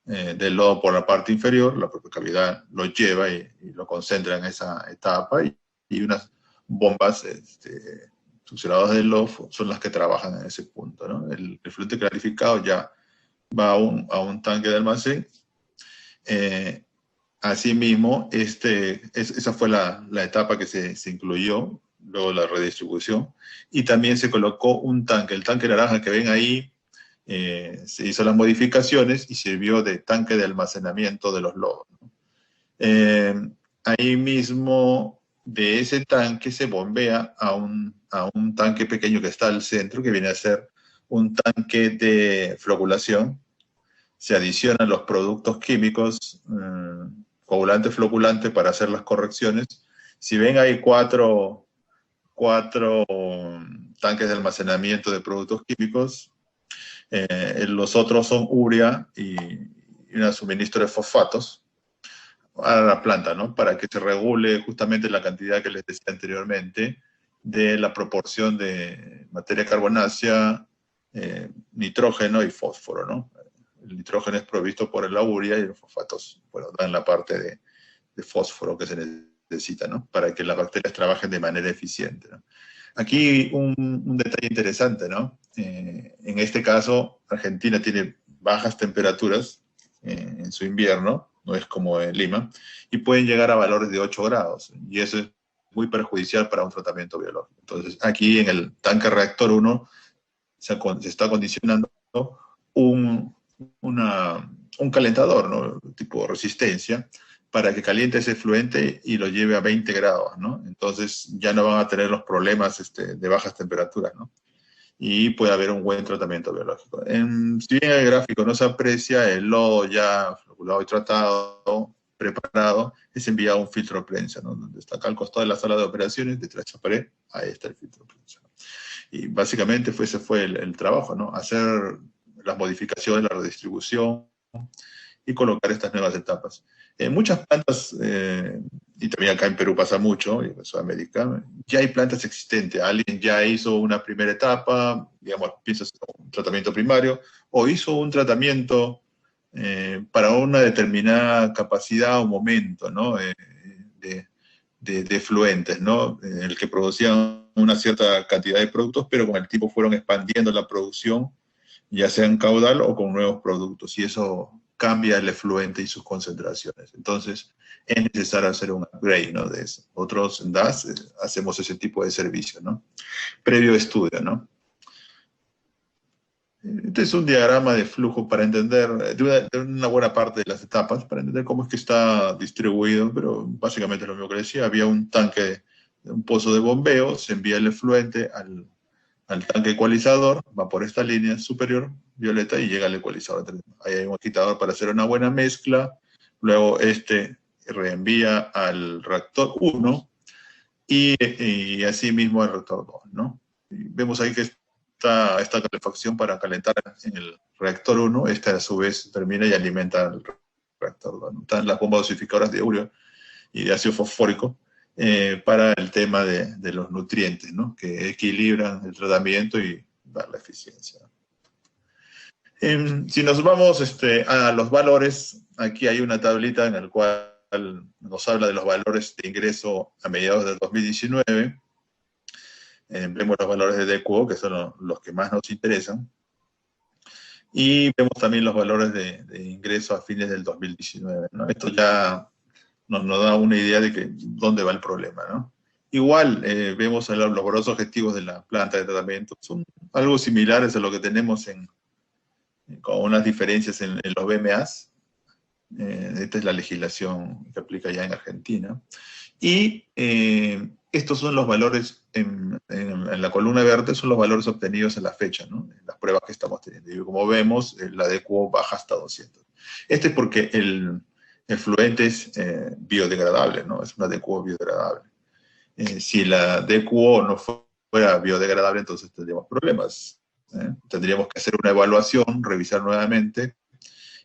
del lodo por la parte inferior. La propia cavidad lo lleva y lo concentra en esa etapa, y unas bombas succionadoras del lodo son las que trabajan en ese punto, ¿no? El efluente clarificado ya va a un tanque de almacén. Asimismo, esa fue la etapa que se incluyó, luego la redistribución, y también se colocó un tanque, el tanque naranja que ven ahí. Se hizo las modificaciones y sirvió de tanque de almacenamiento de los lodos, ¿no? Ahí mismo, de ese tanque se bombea a un tanque pequeño que está al centro, que viene a ser un tanque de floculación. Se adicionan los productos químicos, coagulante, floculante, para hacer las correcciones. Si ven, hay cuatro tanques de almacenamiento de productos químicos. Los otros son urea y un suministro de fosfatos a la planta, ¿no? Para que se regule justamente la cantidad que les decía anteriormente de la proporción de materia carbonácea, nitrógeno y fósforo, ¿no? El nitrógeno es provisto por la urea y los fosfatos, bueno, dan la parte de fósforo que se necesita, ¿no? Para que las bacterias trabajen de manera eficiente, ¿no? Aquí un detalle interesante, ¿no? En este caso, Argentina tiene bajas temperaturas en su invierno, no es como en Lima, y pueden llegar a valores de 8 grados, y eso es muy perjudicial para un tratamiento biológico. Entonces, aquí en el tanque reactor 1 se está acondicionando un calentador, ¿no? Tipo resistencia, para que caliente ese efluente y lo lleve a 20 grados, ¿no? Entonces ya no van a tener los problemas de bajas temperaturas, ¿no? Y puede haber un buen tratamiento biológico. Si bien en el gráfico no se aprecia, el lodo ya floculado y tratado, preparado, es enviado a un filtro de prensa, ¿no? Donde está acá al costado de la sala de operaciones, detrás de esa pared, ahí está el filtro de prensa. Y básicamente ese fue el trabajo, ¿no? Hacer las modificaciones, la redistribución y colocar estas nuevas etapas. Muchas plantas, y también acá en Perú pasa mucho, y en Sudamérica, ya hay plantas existentes. Alguien ya hizo una primera etapa, digamos, piensa un tratamiento primario, o hizo un tratamiento para una determinada capacidad o momento, ¿no? De efluentes, ¿no? En el que producían una cierta cantidad de productos, pero con el tiempo fueron expandiendo la producción, ya sea en caudal o con nuevos productos, y eso cambia el efluente y sus concentraciones. Entonces, es necesario hacer un upgrade, ¿no? De eso. Otros en DAS hacemos ese tipo de servicio, ¿no? Previo estudio, ¿no? Este es un diagrama de flujo para entender de una buena parte de las etapas, para entender cómo es que está distribuido, pero básicamente lo mismo que decía. Había un tanque, un pozo de bombeo, se envía el efluente al tanque ecualizador, va por esta línea superior violeta y llega al ecualizador. Ahí hay un agitador para hacer una buena mezcla, luego reenvía al reactor 1 y así mismo al reactor 2, ¿no? Y vemos ahí que esta calefacción para calentar en el reactor 1, esta a su vez termina y alimenta al reactor 2, ¿no? Están las bombas dosificadoras de urea y de ácido fosfórico, para el tema de los nutrientes, ¿no? Que equilibran el tratamiento y dar la eficiencia. Si nos vamos a los valores, aquí hay una tablita en la cual nos habla de los valores de ingreso a mediados del 2019. Vemos los valores de DQO, que son los que más nos interesan. Y vemos también los valores de ingreso a fines del 2019, ¿no? Esto ya nos da una idea de dónde va el problema, ¿no? Igual vemos los valores objetivos de la planta de tratamiento. Son algo similares a lo que tenemos con unas diferencias en los BMAs. Esta es la legislación que aplica ya en Argentina. Y estos son los valores, en la columna verde, son los valores obtenidos en la fecha, ¿no? En las pruebas que estamos teniendo. Y como vemos, la DQO baja hasta 200. Este es porque el fluente es biodegradable, ¿no? Es una DQO biodegradable. Si la DQO no fuera biodegradable, entonces tendríamos problemas. Tendríamos que hacer una evaluación, revisar nuevamente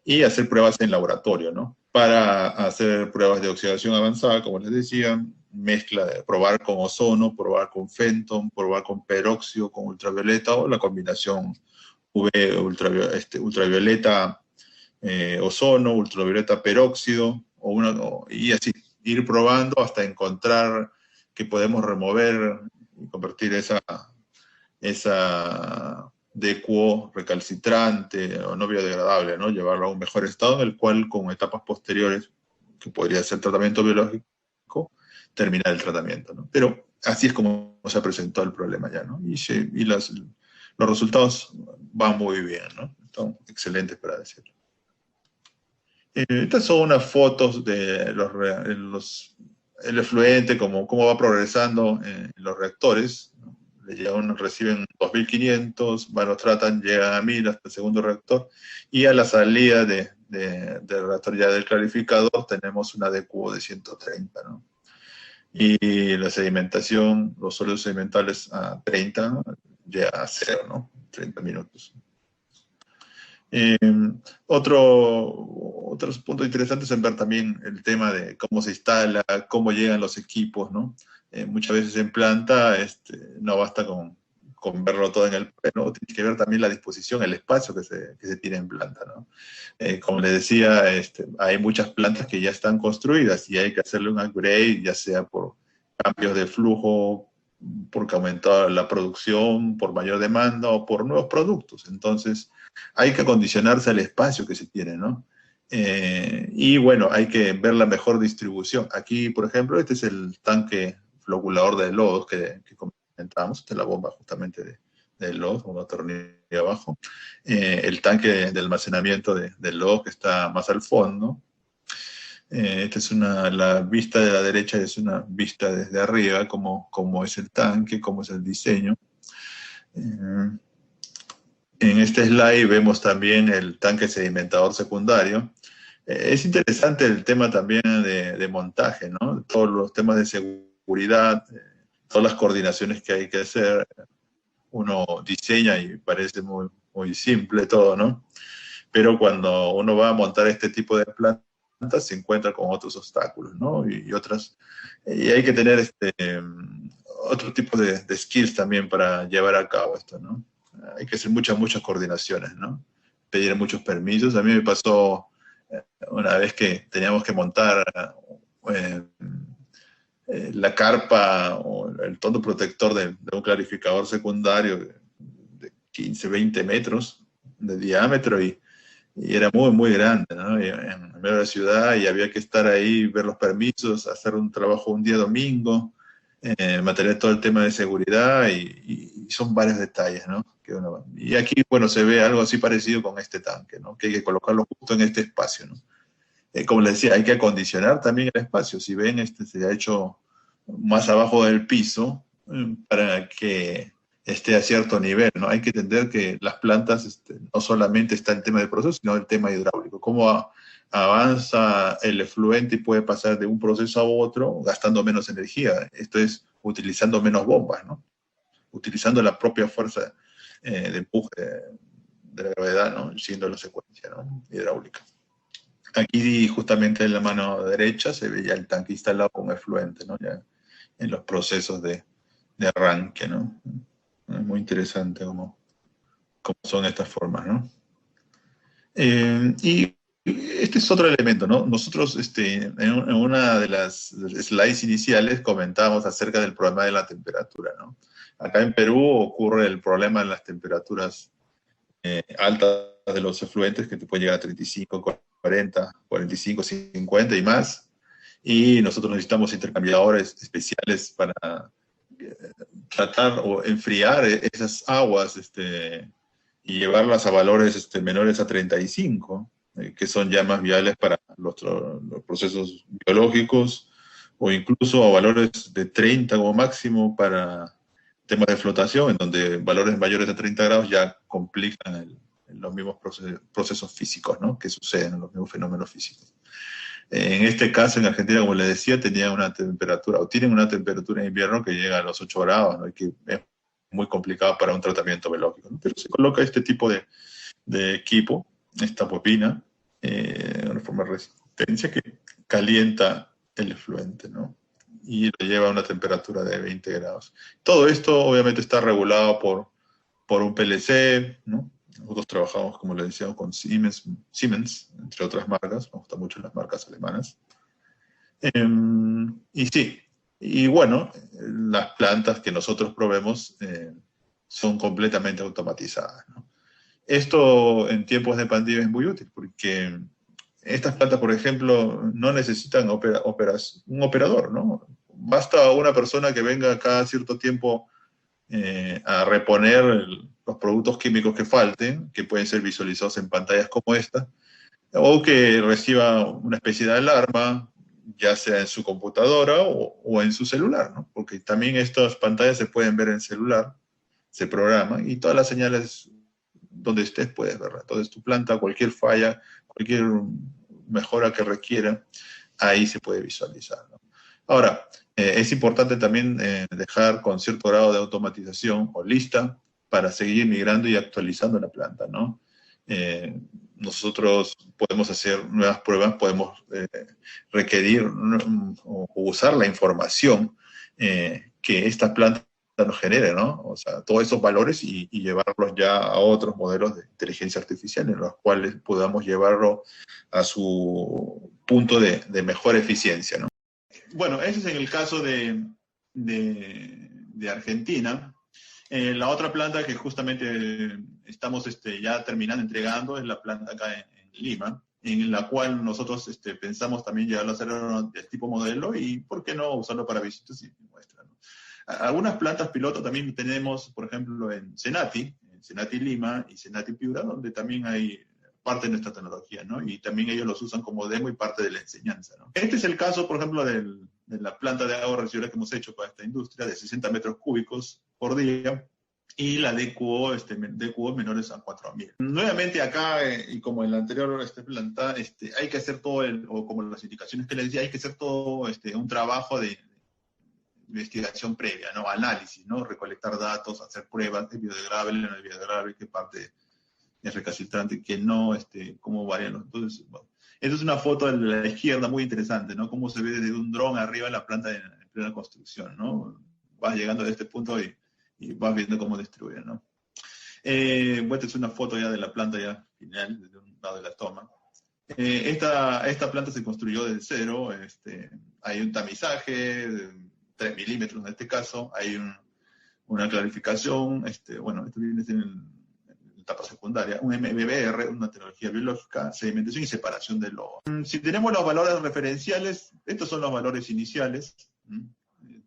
y hacer pruebas en laboratorio, ¿no? Para hacer pruebas de oxidación avanzada, como les decía, probar con ozono, probar con fenton, probar con peróxido, con ultravioleta, o la combinación ultravioleta ozono, ultravioleta peróxido, y así ir probando hasta encontrar que podemos remover y convertir esa DQO recalcitrante o no biodegradable, ¿no? Llevarlo a un mejor estado, en el cual con etapas posteriores, que podría ser tratamiento biológico, terminar el tratamiento, ¿no? Pero así es como se presentó el problema ya, ¿no? Y los resultados van muy bien, ¿no? Son excelentes para decirlo. Estas son unas fotos de el efluente, cómo va progresando en los reactores, ¿no? Reciben 2.500, los tratan, llegan a 1.000 hasta el segundo reactor, y a la salida del reactor ya del clarificador tenemos una DQO de 130, ¿no? Y la sedimentación, los sólidos sedimentales a 30, llega a 0, ¿no? 30 minutos. Otros puntos interesantes en ver también el tema de cómo se instala, cómo llegan los equipos, ¿no? Muchas veces en planta no basta con verlo todo en el plano, tienes que ver también la disposición, el espacio que se tiene en planta, ¿no? Como les decía, hay muchas plantas que ya están construidas y hay que hacerle un upgrade, ya sea por cambios de flujo, porque aumentó la producción, por mayor demanda o por nuevos productos. Entonces, hay que acondicionarse al espacio que se tiene, ¿no? Y bueno, hay que ver la mejor distribución. Aquí, por ejemplo, este es el tanque floculador de lodos que comentábamos. Esta es la bomba justamente de lodos, una tornilla abajo. El tanque de almacenamiento de lodos que está más al fondo. Esta es la vista de la derecha, es una vista desde arriba, cómo es el tanque, cómo es el diseño. En este slide vemos también el tanque sedimentador secundario. Es interesante el tema también de montaje, ¿no? Todos los temas de seguridad, todas las coordinaciones que hay que hacer. Uno diseña y parece muy, muy simple todo, ¿no? Pero cuando uno va a montar este tipo de plantas, se encuentra con otros obstáculos, ¿no? Y hay que tener otro tipo de skills también para llevar a cabo esto, ¿no? Hay que hacer muchas coordinaciones, ¿no? Pedir muchos permisos. A mí me pasó una vez que teníamos que montar la carpa o el tono protector de un clarificador secundario de 15, 20 metros de diámetro y era muy, muy grande, ¿no? En medio de la ciudad, y había que estar ahí, ver los permisos, hacer un trabajo un día domingo, mantener todo el tema de seguridad, y son varios detalles, ¿no? Y aquí, bueno, se ve algo así parecido con este tanque, ¿no? Que hay que colocarlo justo en este espacio, ¿no? Como les decía, hay que acondicionar también el espacio. Si ven, se ha hecho más abajo del piso para que esté a cierto nivel, ¿no? Hay que entender que las plantas no solamente está el tema del proceso, sino el tema hidráulico. Cómo avanza el efluente y puede pasar de un proceso a otro gastando menos energía. Esto es utilizando menos bombas, ¿no? Utilizando la propia fuerza de empuje de la gravedad, ¿no? Siguiendo la secuencia, ¿no? Hidráulica. Aquí justamente en la mano derecha se veía el tanque instalado con efluente, ¿no? Ya en los procesos de arranque, ¿no? Es muy interesante cómo son estas formas, ¿no? Y este es otro elemento, ¿no? Nosotros en una de las slides iniciales comentábamos acerca del problema de la temperatura, ¿no? Acá en Perú ocurre el problema de las temperaturas altas de los efluentes, que te pueden llegar a 35, 40, 45, 50 y más. Y nosotros necesitamos intercambiadores especiales para tratar o enfriar esas aguas y llevarlas a valores menores a 35, que son ya más viables para los procesos biológicos, o incluso a valores de 30 como máximo para temas de flotación, en donde valores mayores de 30 grados ya complican los mismos procesos físicos, ¿no? Que suceden en los mismos fenómenos físicos. En este caso, en Argentina, como les decía, tienen una temperatura en invierno que llega a los 8 grados, ¿no? Y que es muy complicado para un tratamiento biológico, ¿no? Pero se coloca este tipo de equipo, esta bobina, una forma de resistencia que calienta el efluente, ¿no? Y lo lleva a una temperatura de 20 grados. Todo esto obviamente está regulado por un PLC, ¿no? Nosotros trabajamos, como les decíamos, con Siemens, entre otras marcas. Nos gustan mucho las marcas alemanas. Y sí, y bueno, las plantas que nosotros proveemos son completamente automatizadas, ¿no? Esto en tiempos de pandemia es muy útil, porque estas plantas, por ejemplo, no necesitan un operador, ¿no? Basta una persona que venga cada cierto tiempo a reponer los productos químicos que falten, que pueden ser visualizados en pantallas como esta, o que reciba una especie de alarma, ya sea en su computadora o en su celular, ¿no? Porque también estas pantallas se pueden ver en celular, se programan, y todas las señales donde estés puedes verla. Entonces tu planta, cualquier falla, cualquier mejora que requiera, ahí se puede visualizar, ¿no? Ahora, es importante también dejar con cierto grado de automatización o lista para seguir migrando y actualizando la planta, ¿no? Nosotros podemos hacer nuevas pruebas, podemos requerir o usar la información que esta planta nos genere, ¿no? O sea, todos esos valores y llevarlos ya a otros modelos de inteligencia artificial en los cuales podamos llevarlo a su punto de mejor eficiencia, ¿no? Bueno, ese es en el caso de Argentina. La otra planta que justamente estamos ya terminando entregando es la planta acá en Lima, en la cual nosotros pensamos también llevarlo a hacer el tipo modelo y, ¿por qué no usarlo para visitas y muestras, ¿no? Algunas plantas piloto también tenemos, por ejemplo, en Senati Lima y Senati Piura, donde también hay parte de nuestra tecnología, ¿no? Y también ellos los usan como demo y parte de la enseñanza, ¿no? Este es el caso, por ejemplo, de la planta de agua residual que hemos hecho para esta industria, de 60 metros cúbicos por día, y la DQO, DQO menores a 4.000. Nuevamente acá, y como en la anterior planta, hay que hacer todo, o como las indicaciones que les decía, hay que hacer todo un trabajo de investigación previa, ¿no? Análisis, ¿no? Recolectar datos, hacer pruebas, ¿es biodegradable, no es biodegradable, qué parte es recalcitrante, que no, cómo varían los... Entonces, bueno, esta es una foto de la izquierda muy interesante, ¿no? Cómo se ve desde un dron arriba la planta en plena construcción, ¿no? Vas llegando a este punto y vas viendo cómo destruye, ¿no? Bueno, esta es una foto ya de la planta ya final, desde un lado de la toma. Esta planta se construyó desde cero, hay un tamizaje de 3 milímetros en este caso, hay una clarificación, bueno, esto viene en etapa secundaria, un MBR, una tecnología biológica, sedimentación y separación de lodo. Si tenemos los valores referenciales, estos son los valores iniciales,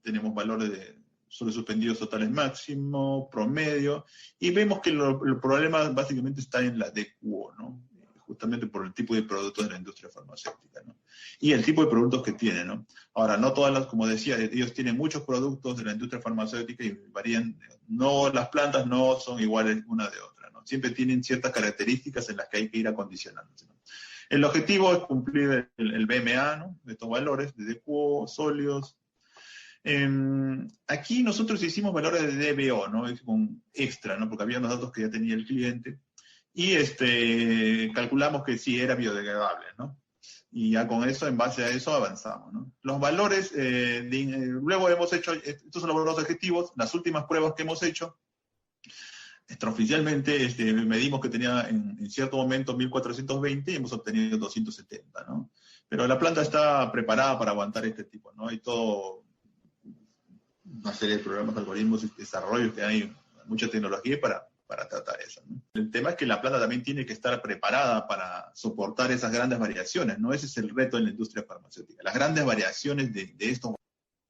tenemos valores de sobre suspendidos totales máximo, promedio, y vemos que el problema básicamente está en la DQO, ¿no? Justamente por el tipo de productos de la industria farmacéutica, ¿no? Y el tipo de productos que tienen, ¿no? Ahora, no todas las, como decía, ellos tienen muchos productos de la industria farmacéutica y varían, no, las plantas no son iguales una de otra, ¿no? Siempre tienen ciertas características en las que hay que ir acondicionándose, ¿no? El objetivo es cumplir el BMA, ¿no? De estos valores, de DQO, sólidos. Aquí nosotros hicimos valores de DBO, ¿no? Con extra, ¿no? Porque había unos datos que ya tenía el cliente. Y calculamos que sí era biodegradable, ¿no? Y ya con eso, en base a eso, avanzamos, ¿no? Los valores, luego hemos hecho, estos son los valores objetivos, las últimas pruebas que hemos hecho, extraoficialmente medimos que tenía en cierto momento 1420 y hemos obtenido 270, ¿no? Pero la planta está preparada para aguantar este tipo, ¿no? Hay todo una serie de programas, algoritmos, desarrollos, que hay mucha tecnología para tratar eso, ¿no? El tema es que la planta también tiene que estar preparada para soportar esas grandes variaciones, ¿no? Ese es el reto en la industria farmacéutica, las grandes variaciones de estos.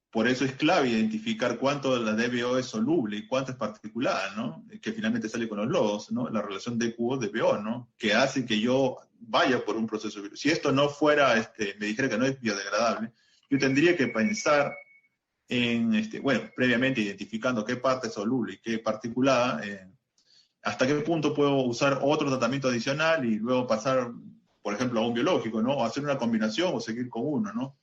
Por eso es clave identificar cuánto la DBO es soluble y cuánto es particular, ¿no? Que finalmente sale con los lodos, ¿no? La relación DQO-DBO, ¿no? Que hace que yo vaya por un proceso virus. Si esto no fuera, me dijera que no es biodegradable, yo tendría que pensar en, previamente identificando qué parte es soluble y qué particulada, hasta qué punto puedo usar otro tratamiento adicional y luego pasar, por ejemplo, a un biológico, ¿no? O hacer una combinación o seguir con uno, ¿no?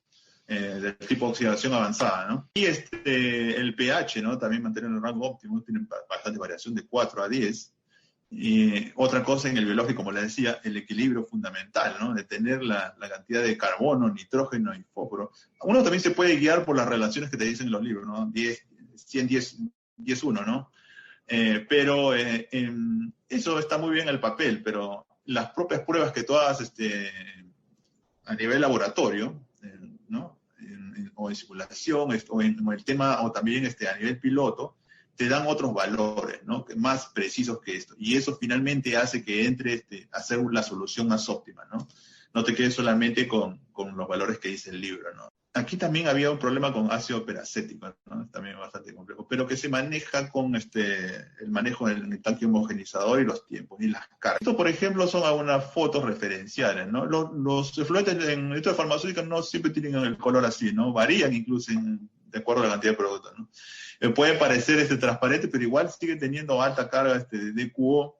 Del tipo de oxidación avanzada, ¿no? Y el pH, ¿no? También mantener el rango óptimo, tiene bastante variación de 4 a 10. Y otra cosa en el biológico, como les decía, el equilibrio fundamental, ¿no? De tener la cantidad de carbono, nitrógeno y fósforo. Uno también se puede guiar por las relaciones que te dicen en los libros, ¿no? 100, 10, 1, ¿no? Pero eso está muy bien en el papel, pero las propias pruebas que tú hagas a nivel laboratorio, ¿no? O en simulación, o en el tema, o también a nivel piloto, te dan otros valores, ¿no? Más precisos que esto. Y eso finalmente hace que entre a hacer la solución más óptima, ¿no? No te quedes solamente con los valores que dice el libro, ¿no? Aquí también había un problema con ácido peracético, ¿no? También bastante complejo, pero que se maneja con el manejo del tanque homogenizador y los tiempos y las cargas. Esto, por ejemplo, son algunas fotos referenciales, ¿no? Los efluentes en industria farmacéutica no siempre tienen el color así, ¿no? Varían incluso de acuerdo a la cantidad de productos, ¿no? Puede parecer transparente, pero igual sigue teniendo alta carga de DQO.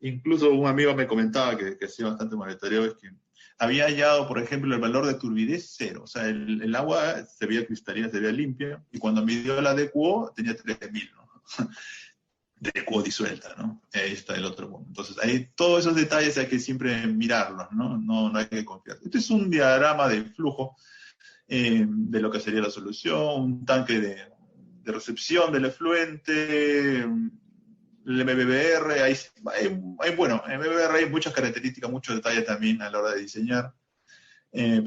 Incluso un amigo me comentaba que hacía bastante monitoreo, es que había hallado, por ejemplo, el valor de turbidez 0. O sea, el agua se veía cristalina, se veía limpia, y cuando midió la DQO tenía 3000, ¿no? DQO disuelta, ¿no? Ahí está el otro punto. Entonces, todos esos detalles hay que siempre mirarlos, ¿no? No hay que confiar. Este es un diagrama de flujo de lo que sería la solución, un tanque de recepción del efluente, el MBBR, bueno, en MBBR hay muchas características, muchos detalles también a la hora de diseñar. El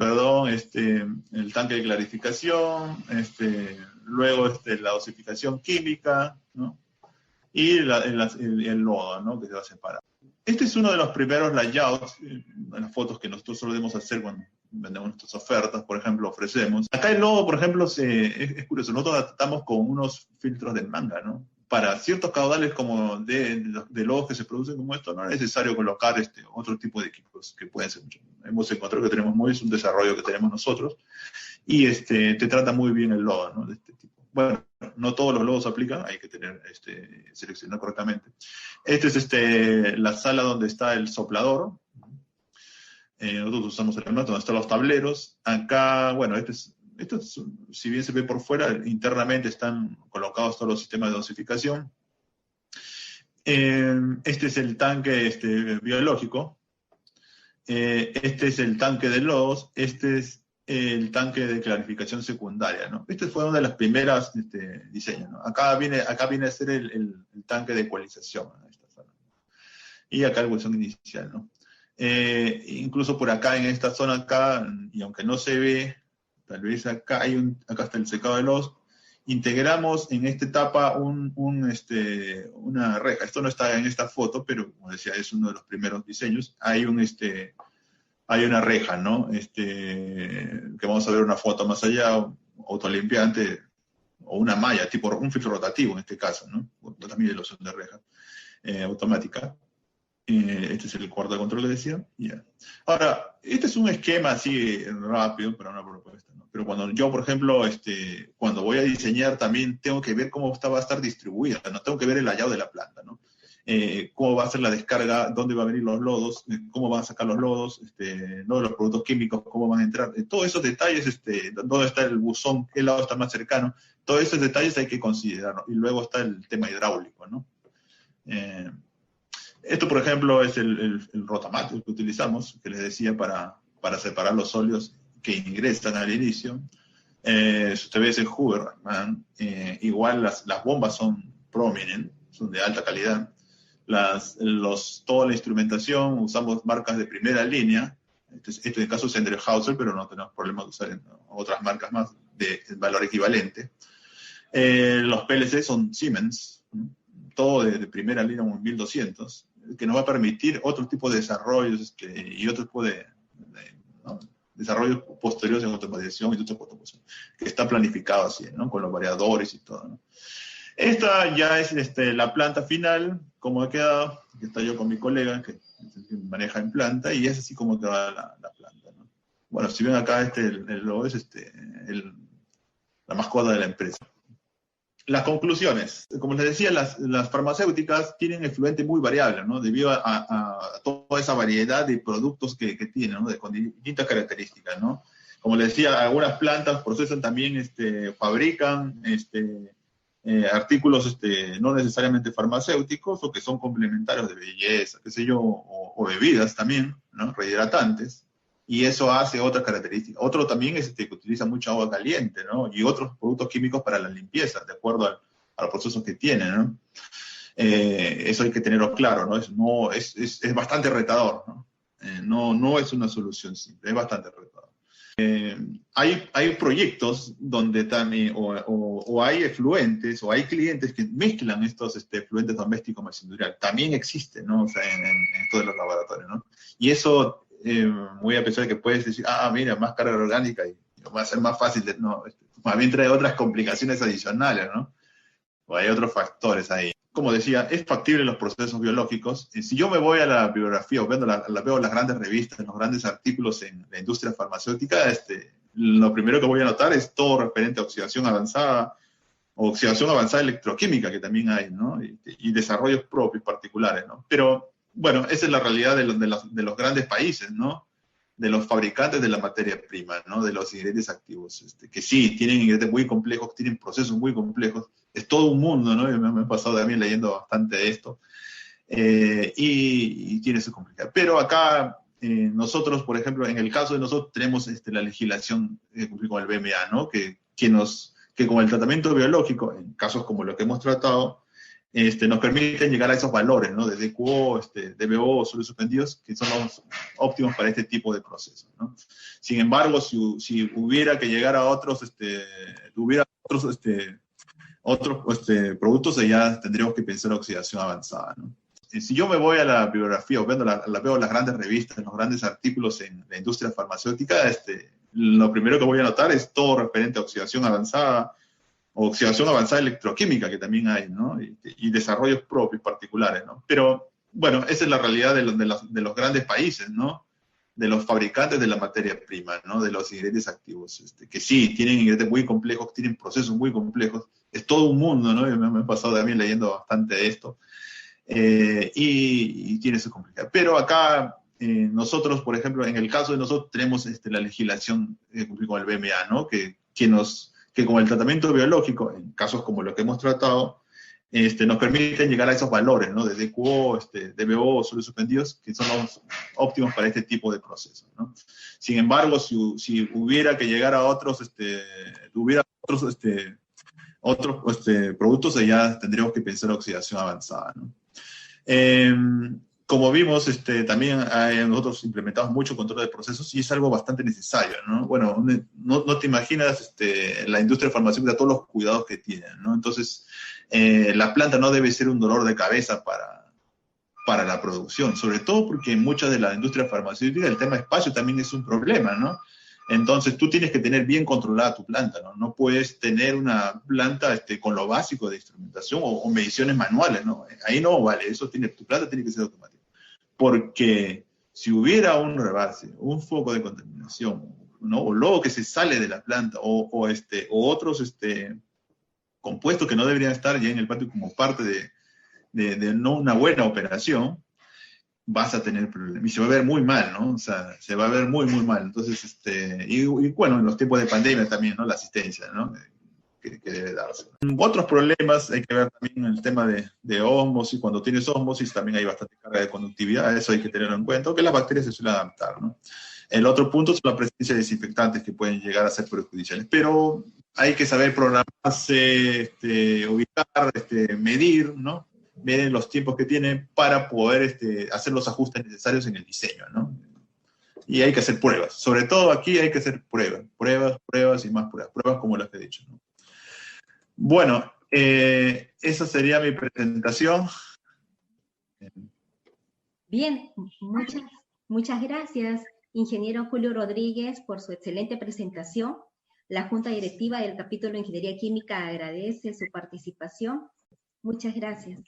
tanque de clarificación, luego la dosificación química, ¿no? Y el lodo, ¿no? Que se va a separar. Este es uno de los primeros layouts, las fotos que nosotros solemos hacer cuando vendemos nuestras ofertas, por ejemplo, ofrecemos. Acá el lodo, por ejemplo, es curioso, nosotros tratamos con unos filtros de manga, ¿no? Para ciertos caudales como de lodos que se producen como esto, no es necesario colocar otro tipo de equipos que pueden ser mucho. Hemos encontrado que tenemos es un desarrollo que tenemos nosotros, y te trata muy bien el lodo, ¿no? De este tipo. Bueno, no todos los lodos aplican, hay que seleccionar correctamente. Es la sala donde está el soplador. Nosotros usamos el donde están los tableros. Acá, bueno, si bien se ve por fuera, internamente están colocados todos los sistemas de dosificación. Este es el tanque biológico. Este es el tanque de lodos. Este es el tanque de clarificación secundaria, ¿no? Este fue una de las primeras diseños, ¿no? Acá viene a ser el tanque de ecualización, ¿no? Esta zona. Y acá el bolsón inicial, ¿no? Incluso por acá, en esta zona acá, y aunque no se ve, tal vez acá acá está el secado de lodos, integramos en esta etapa una reja. Esto no está en esta foto, pero como decía, es uno de los primeros diseños. Hay una reja, ¿no? Que vamos a ver una foto más allá, autolimpiante, o una malla, tipo un filtro rotativo en este caso, ¿no? También de loción de reja automática. Este es el cuarto de control que decía. Yeah. Ahora, este es un esquema así rápido para una propuesta, ¿no? Pero cuando yo, por ejemplo, cuando voy a diseñar, también tengo que ver cómo va a estar distribuida, ¿no? Tengo que ver el layout de la planta, ¿no? Cómo va a ser la descarga, dónde van a venir los lodos, cómo van a sacar los lodos, ¿no? Los productos químicos, cómo van a entrar, todos esos detalles, dónde está el buzón, qué lado está más cercano, todos esos detalles hay que considerarlo. Y luego está el tema hidráulico, ¿no? Esto, por ejemplo, es el Rotamat que utilizamos, que les decía, para separar los óleos que ingresan al inicio. Si usted ve ese Huberman, igual las bombas son prominent, son de alta calidad. toda la instrumentación, usamos marcas de primera línea. Este en el caso es Endrehauser, pero no tenemos problema de usar otras marcas más de valor equivalente. Los PLC son Siemens, ¿no? Todo de primera línea, un 1200, que nos va a permitir otro tipo de desarrollos y otro tipo de ¿no? desarrollos posteriores en automatización y industria 4.0, que está planificado así, ¿no? Con los variadores y todo, ¿no? Esta ya es la planta final, como ha quedado, que está yo con mi colega, que maneja en planta, y es así como queda la planta, ¿no? Bueno, si ven acá, el logo es la mascota de la empresa. Las conclusiones. Como les decía, las farmacéuticas tienen efluente muy variable, ¿no? Debido a toda esa variedad de productos que tienen, ¿no? Con distintas características, ¿no? Como les decía, algunas plantas procesan también, fabrican, artículos no necesariamente farmacéuticos o que son complementarios de belleza, qué sé yo, o bebidas también, ¿no? Rehidratantes, y eso hace otras características. Otro también es que utiliza mucha agua caliente, ¿no? Y otros productos químicos para la limpieza, de acuerdo a los procesos que tienen, ¿no? Eso hay que tenerlo claro, ¿no? Es bastante retador, ¿no? No es una solución simple, es bastante retador. Hay proyectos donde también, o hay efluentes, o hay clientes que mezclan estos efluentes domésticos más industriales. También existe, ¿no? O sea, en todos los laboratorios, ¿no? Y eso, muy a pesar de que puedes decir, mira, más carga orgánica y va a ser más fácil, no, más bien trae otras complicaciones adicionales, ¿no? O hay otros factores ahí. Como decía, es factible los procesos biológicos. Si yo me voy a la bibliografía o veo las grandes revistas, los grandes artículos en la industria farmacéutica, lo primero que voy a notar es todo referente a oxidación avanzada, o oxidación avanzada electroquímica, que también hay, ¿no? Y desarrollos propios particulares, ¿no? Pero, bueno, esa es la realidad de los grandes países, ¿no? De los fabricantes de la materia prima, ¿no? De los ingredientes activos, que sí, tienen ingredientes muy complejos, tienen procesos muy complejos, es todo un mundo, ¿no? Yo me he pasado también leyendo bastante de esto, y tiene su complejidad. Pero acá, nosotros, por ejemplo, en el caso de nosotros, tenemos la legislación con el BMA, ¿no? Que con el tratamiento biológico, en casos como lo que hemos tratado, nos permiten llegar a esos valores, ¿no? De DQO, DBO, sólidos suspendidos, que son los óptimos para este tipo de procesos, ¿no? Sin embargo, si hubiera que llegar a otros, productos, ya tendríamos que pensar en oxidación avanzada, ¿no? Si yo me voy a la bibliografía o veo las grandes revistas, los grandes artículos en la industria farmacéutica, lo primero que voy a notar es todo referente a oxidación avanzada, o oxidación avanzada electroquímica, que también hay, ¿no? Y desarrollos propios particulares, ¿no? Pero, bueno, esa es la realidad de los grandes países, ¿no? De los fabricantes de la materia prima, ¿no? De los ingredientes activos, que sí, tienen ingredientes muy complejos, tienen procesos muy complejos, es todo un mundo, ¿no? Yo me he pasado también leyendo bastante de esto, y tiene su complejidad. Pero acá, nosotros, por ejemplo, en el caso de nosotros, tenemos la legislación con el BMA, ¿no? Que con el tratamiento biológico, en casos como lo que hemos tratado, nos permiten llegar a esos valores, ¿no? De DQO, DBO, sólidos suspendidos, que son los óptimos para este tipo de procesos, ¿no? Sin embargo, si hubiera que llegar a otros productos, ya tendríamos que pensar en oxidación avanzada, ¿no? Como vimos, también nosotros implementamos mucho control de procesos y es algo bastante necesario, ¿no? Bueno, no te imaginas la industria farmacéutica, todos los cuidados que tienen, ¿no? Entonces, la planta no debe ser un dolor de cabeza para la producción, sobre todo porque en muchas de la industria farmacéutica el tema espacio también es un problema, ¿no? Entonces, tú tienes que tener bien controlada tu planta, ¿no? No puedes tener una planta con lo básico de instrumentación o mediciones manuales, ¿no? Ahí no vale, tu planta tiene que ser automática. Porque si hubiera un rebase, un foco de contaminación, ¿no? O luego que se sale de la planta, o otros compuestos que no deberían estar ya en el patio como parte de no una buena operación, vas a tener problemas. Y se va a ver muy mal, ¿no? O sea, se va a ver muy, muy mal. Entonces, y bueno, en los tiempos de pandemia también, ¿no? La asistencia, ¿no? Que debe darse. Otros problemas, hay que ver también el tema de ósmosis. Cuando tienes ósmosis también hay bastante carga de conductividad, eso hay que tenerlo en cuenta, aunque las bacterias se suelen adaptar, ¿no? El otro punto es la presencia de desinfectantes que pueden llegar a ser perjudiciales, pero hay que saber programarse, ubicar, medir, ¿no? miden los tiempos que tienen para poder hacer los ajustes necesarios en el diseño, ¿no? Y hay que hacer pruebas. Sobre todo aquí hay que hacer pruebas y más pruebas como las que he dicho, ¿no? Bueno, esa sería mi presentación. Bien, muchas gracias, ingeniero Julio Rodríguez, por su excelente presentación. La Junta Directiva del capítulo de Ingeniería Química agradece su participación. Muchas gracias.